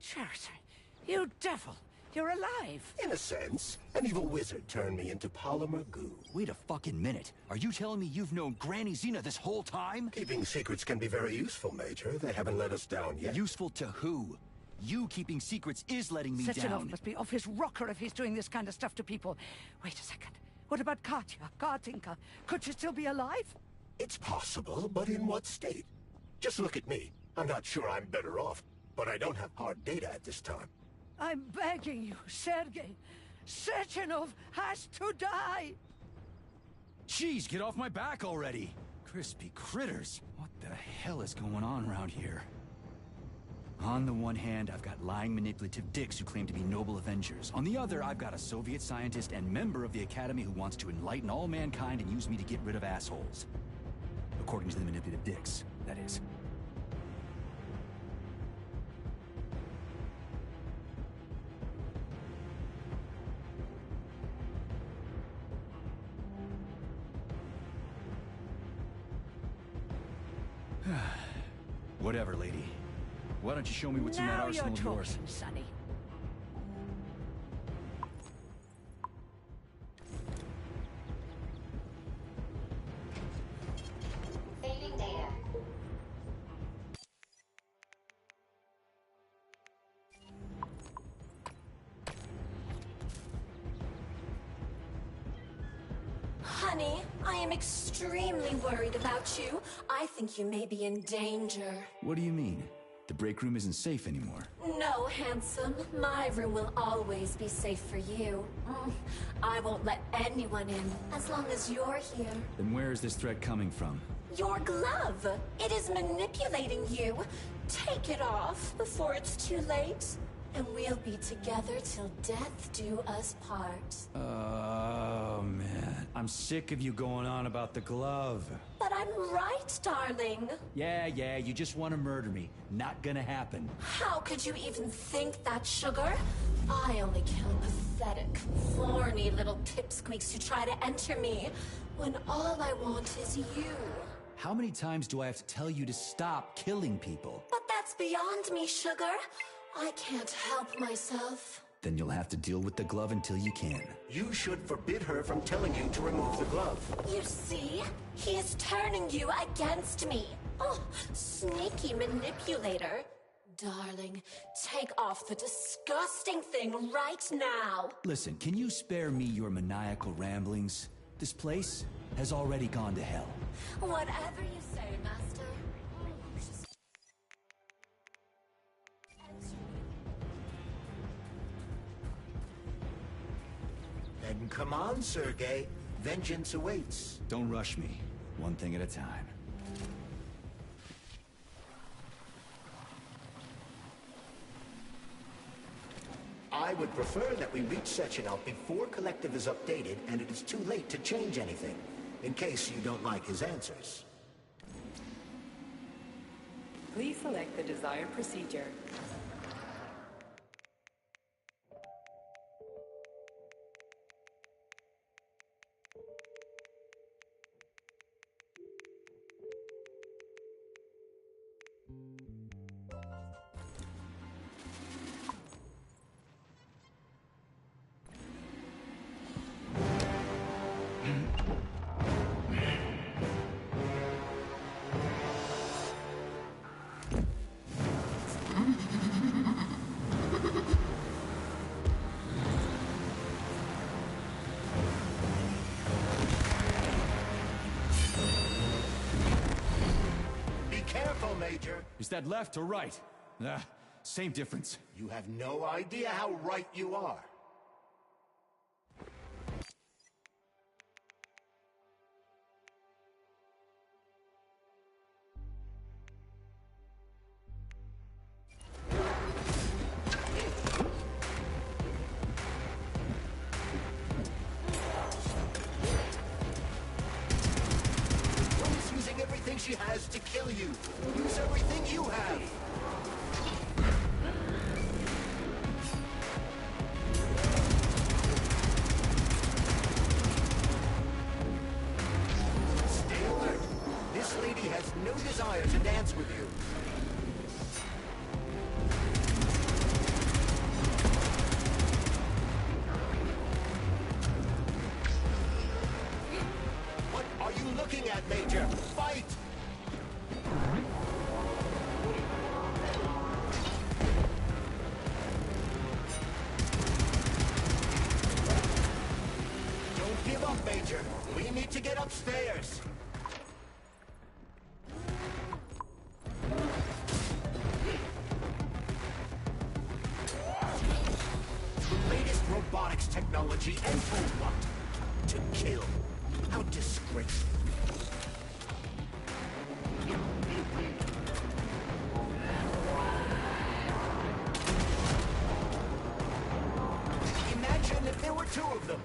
Chariton? You devil! You're alive! In a sense, an evil wizard turned me into polymer goo. Wait a fucking minute. Are you telling me you've known Granny Xena this whole time? Keeping secrets can be very useful, Major. They haven't let us down yet. Useful to who? You keeping secrets is letting me Sechenov down. must be off his rocker if he's doing this kind of stuff to people. Wait a second. What about Katya, Katinka? Could she still be alive? It's possible, but in what state? Just look at me. I'm not sure I'm better off, but I don't have hard data at this time. I'm begging you, Sergei. Sechenov has to die! Jeez, get off my back already! Crispy critters. What the hell is going on around here? On the one hand, I've got lying, manipulative dicks who claim to be noble avengers. On the other, I've got a Soviet scientist and member of the Academy who wants to enlighten all mankind and use me to get rid of assholes. According to the manipulative dicks, that is. Whatever, lady. Why don't you show me what's in that arsenal of yours? Now you're talking, Sonny. Saving data. Honey, I am extremely worried about you. I think you may be in danger. What do you mean? The break room isn't safe anymore. No, handsome. My room will always be safe for you. I won't let anyone in as long as you're here. Then where is this threat coming from? Your glove. It is manipulating you. Take it off before it's too late. And we'll be together till death do us part. Oh, man. I'm sick of you going on about the glove. But I'm right, darling. Yeah, you just want to murder me. Not gonna happen. How could you even think that, sugar? I only kill pathetic Corny little pipsqueaks who try to enter me, when all I want is you. How many times do I have to tell you to stop killing people? But that's beyond me, Sugar. I can't help myself. Then you'll have to deal with the glove until you can. You should forbid her from telling you to remove the glove. You see? He is turning you against me. Oh, sneaky manipulator. Darling, take off the disgusting thing right now. Listen, can you spare me your maniacal ramblings? This place has already gone to hell. Whatever you say, Master. Then come on, Sergei. Vengeance awaits. Don't rush me. One thing at a time. I would prefer that we reach Sechenov before Collective is updated and it is too late to change anything, in case you don't like his answers. Please select the desired procedure. Is that left or right? Same difference. You have no idea how right you are. She has to kill you. Use everything you have. Stay alert. This lady has no desire to dance with you. What are you looking at, Major? Fight! Major, we need to get upstairs. The latest robotics technology and for what? To kill. How disgraceful. Imagine if there were two of them.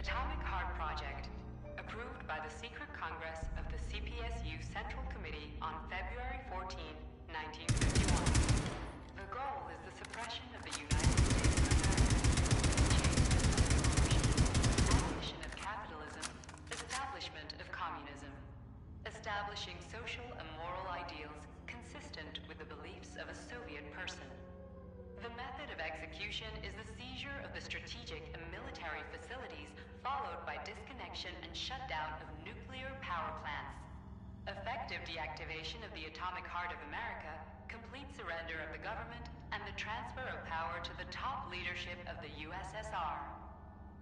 Atomic Heart Project, approved by the Secret Congress of the CPSU Central Committee on February 14, 1951. The goal is the suppression of the United States person. The method of execution is the seizure of the strategic and military facilities, followed by disconnection and shutdown of nuclear power plants. Effective deactivation of the atomic heart of America, complete surrender of the government, and the transfer of power to the top leadership of the USSR.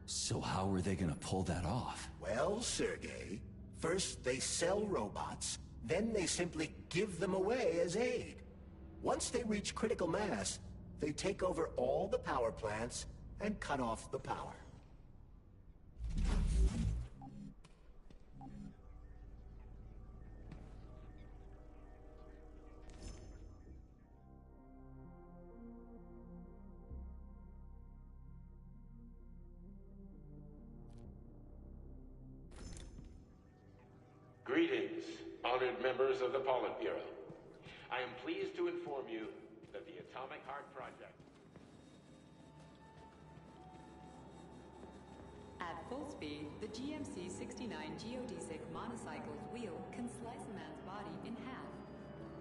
So how are they gonna pull that off? Well, Sergei, first they sell robots, then they simply give them away as aid. Once they reach critical mass, they take over all the power plants and cut off the power. Greetings, honored members of the Politburo. I am pleased to inform you that the Atomic Heart Project... At full speed, the GMC-69 geodesic monocycle's wheel can slice a man's body in half.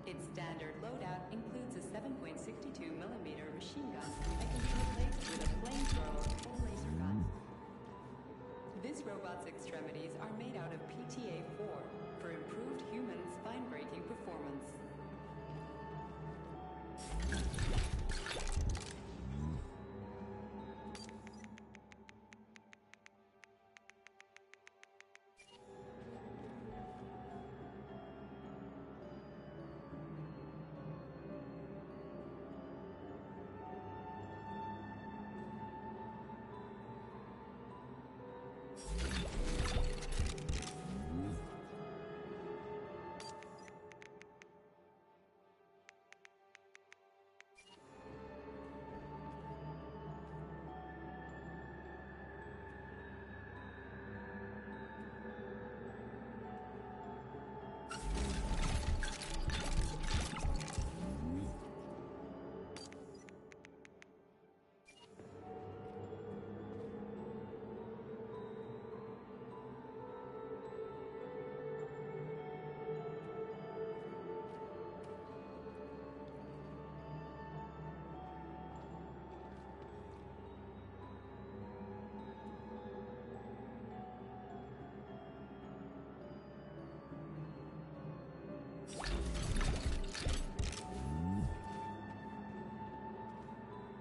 Its standard loadout includes a 7.62mm machine gun that can be replaced with a flamethrower or laser gun. This robot's extremities are made out of PTA-4 for improved human spine-breaking performance.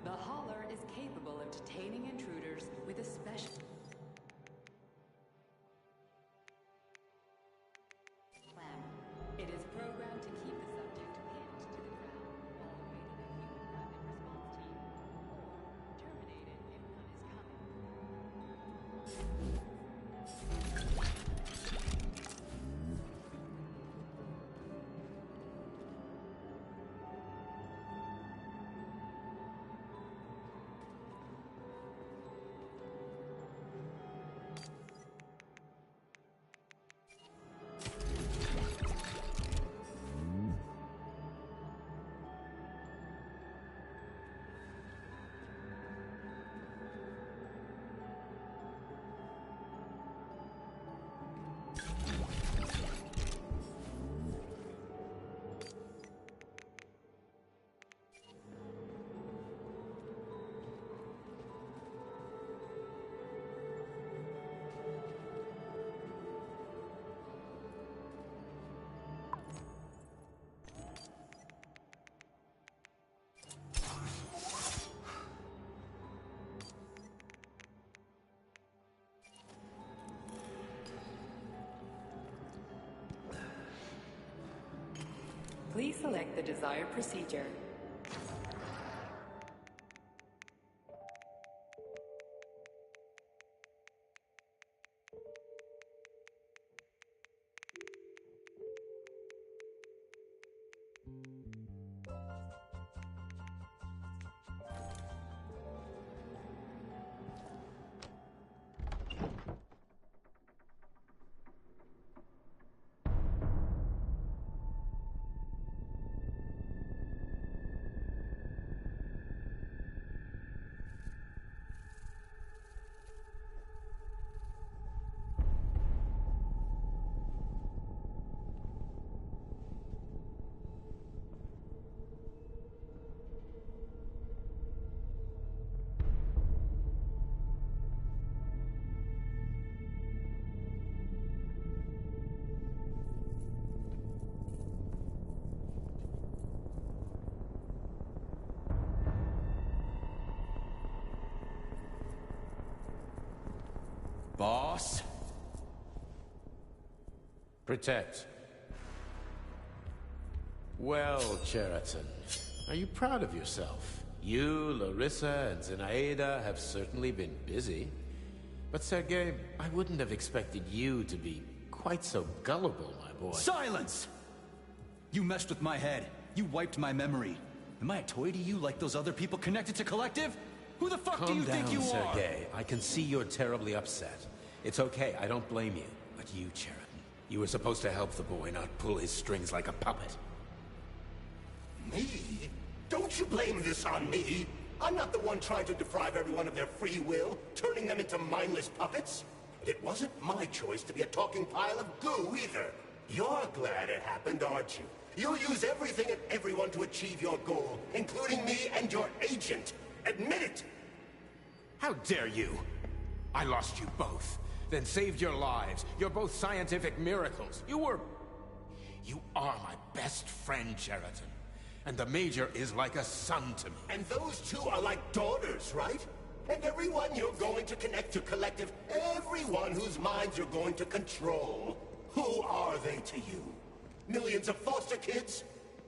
The hauler is capable of detaining intruders with a special plan. It is programmed to keep the subject pinned to the ground while awaiting a human rapid response team, or terminate it if none is coming. Please select the desired procedure. boss. Protect. Well, Cheriton, are you proud of yourself? You, Larissa, and Zenaida have certainly been busy. But Sergei, I wouldn't have expected you to be quite so gullible, my boy. Silence! You messed with my head. You wiped my memory. Am I a toy to you like those other people connected to Collective? Who the fuck do you think you are? Calm down, Sergei. I can see you're terribly upset. It's okay, I don't blame you. But you, Cheriton, you were supposed to help the boy, not pull his strings like a puppet. Me? Don't you blame this on me? I'm not the one trying to deprive everyone of their free will, turning them into mindless puppets. And it wasn't my choice to be a talking pile of goo, either. You're glad it happened, aren't you? You'll use everything and everyone to achieve your goal, including me and your agent. Admit it! How dare you? I lost you both, then saved your lives. You're both scientific miracles. You are my best friend, Cheriton. And the Major is like a son to me. And those two are like daughters, right? And everyone you're going to connect to Collective, everyone whose minds you're going to control. Who are they to you? Millions of foster kids?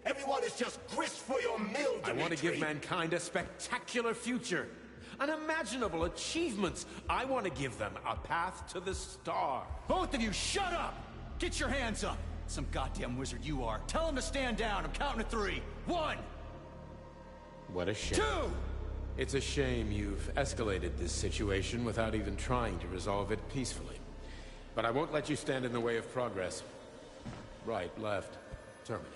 Everyone is just grist for your mill, Dimitri. I want to give mankind a spectacular future. Unimaginable achievements. I want to give them a path to the star. Both of you, shut up! Get your hands up! Some goddamn wizard you are. Tell him to stand down. I'm counting to 3. 1! What a shame. 2! It's a shame you've escalated this situation without even trying to resolve it peacefully. But I won't let you stand in the way of progress. Right, left, terminate.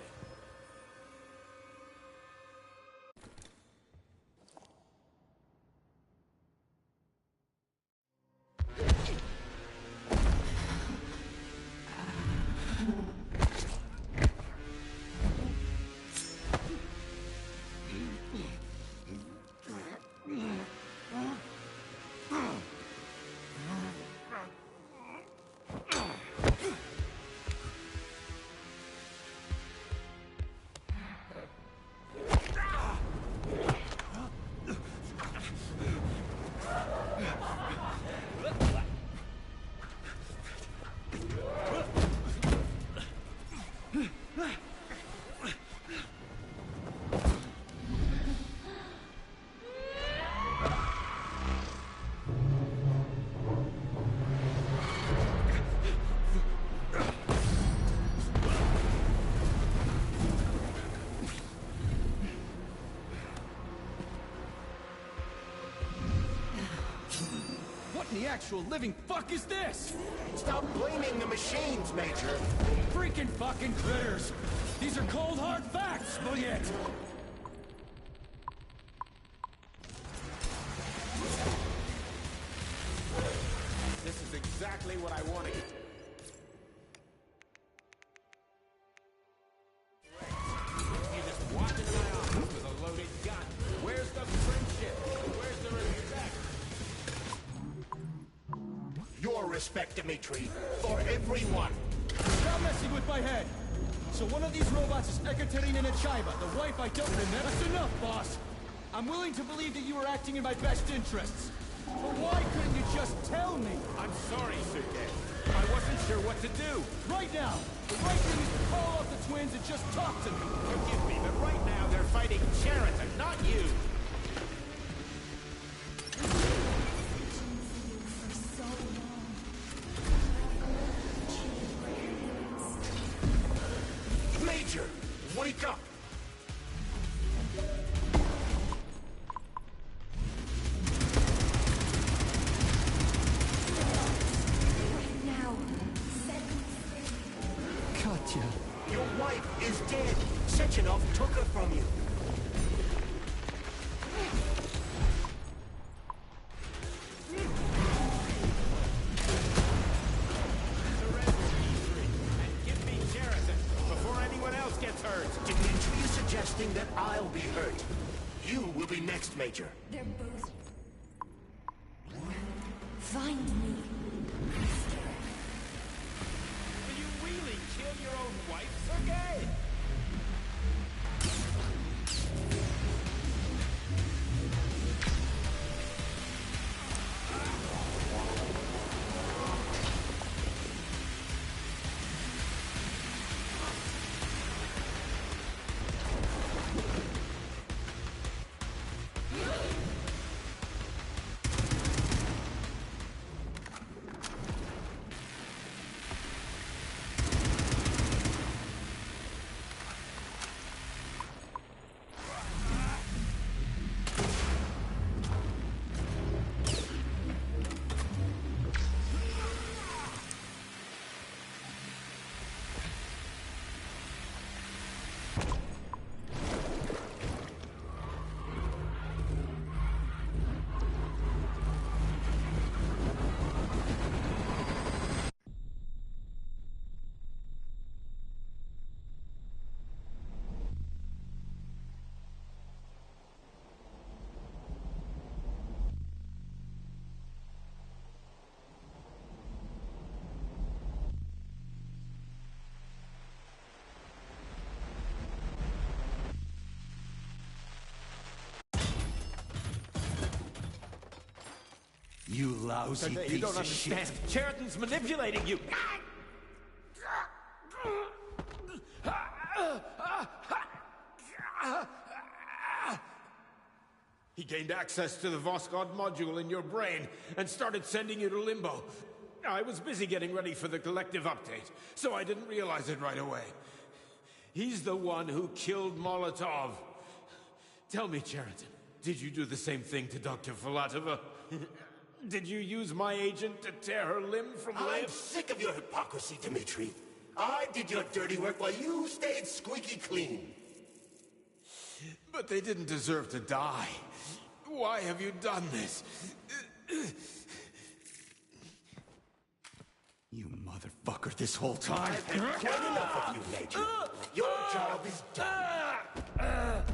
The actual living fuck is this? Stop blaming the machines, Major. Freaking fucking critters. These are cold hard facts, Bulliet. This is exactly what I wanted. You just walk into my office with a loaded gun. Where's the friendship? Where's the respect? Your respect, Dimitri, for everyone. Stop messing with my head. So one of these robots is Ekaterina Nechaeva, the wife I don't remember. That's enough, boss. I'm willing to believe that you were acting in my best interests. But why couldn't you just tell me? I'm sorry, Sergei. I wasn't sure what to do. Right now, the right thing is to call off the twins and just talk to me. Forgive me, but right now they're fighting Cheriton, not you. Major, wake up! Katya. Your wife is dead. Sechenov took her from you. Give me Cheriton before anyone else gets hurt. Dimitri is suggesting that I'll be hurt. You will be next, Major. They're both... Find me. Will you really kill your own wife, Sergei? You lousy You piece don't of understand. shit. Cheriton's manipulating you. He gained access to the Voskhod module in your brain and started sending you to Limbo. I was busy getting ready for the collective update, so I didn't realize it right away. He's the one who killed Molotov. Tell me, Cheriton, did you do the same thing to Dr. Filatova? Did you use my agent to tear her limb from limb? I'm sick of your hypocrisy, Dmitri. I did your dirty work while you stayed squeaky clean. But they didn't deserve to die. Why have you done this? You motherfucker this whole time. I've had quite enough of you, Major. Your job is done.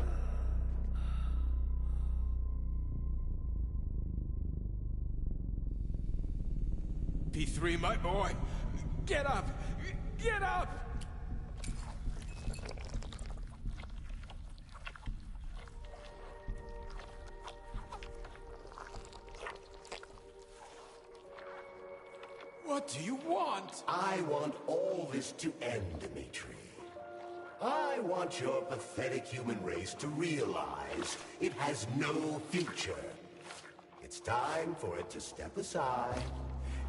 P3, my boy. Get up! Get up! What do you want? I want all this to end, Dmitri. I want your pathetic human race to realize it has no future. It's time for it to step aside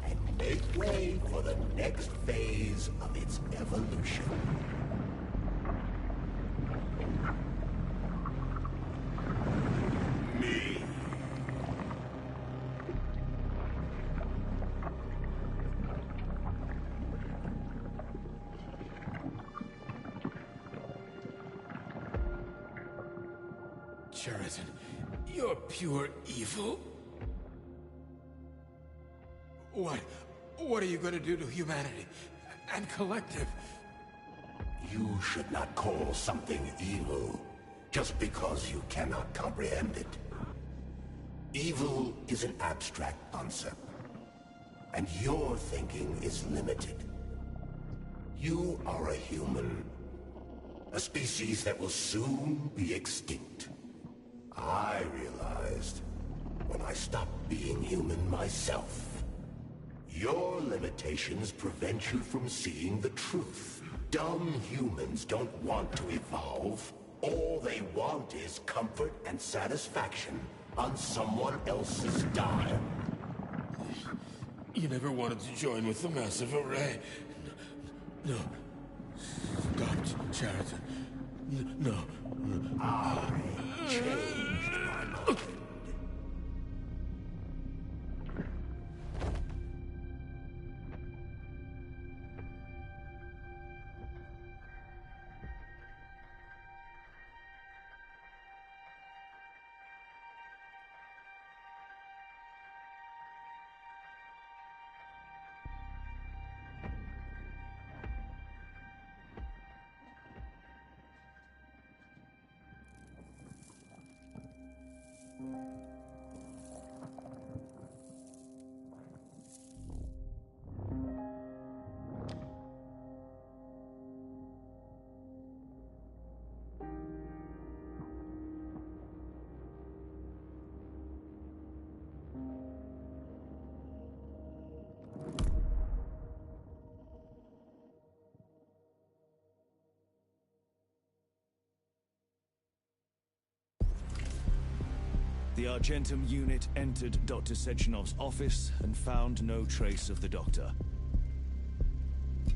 and make way for the next phase of its evolution. Me. Cheriton, you're pure evil? What are you going to do to humanity and collective? You should not call something evil just because you cannot comprehend it. Evil is an abstract concept, and your thinking is limited. You are a human, a species that will soon be extinct. I realized when I stopped being human myself. Your limitations prevent you from seeing the truth. Dumb humans don't want to evolve. All they want is comfort and satisfaction on someone else's dime. You never wanted to join with the massive array. No. Stop, Cheriton. No. I changed my mind. The Argentum unit entered Dr. Sechenov's office and found no trace of the doctor.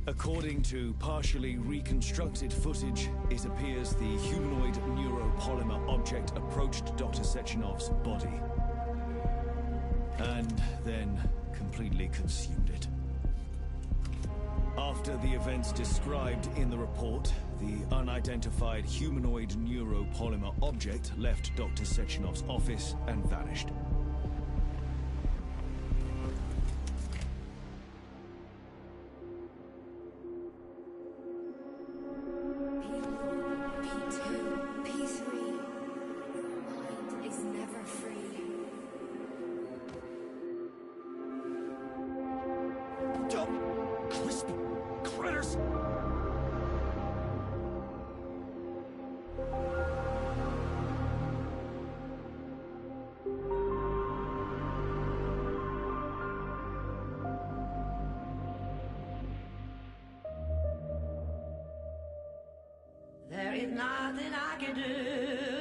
According to partially reconstructed footage, it appears the humanoid neuropolymer object approached Dr. Sechenov's body and then completely consumed it. After the events described in the report, the unidentified humanoid neuropolymer object left Dr. Sechenov's office and vanished. nothing I can do.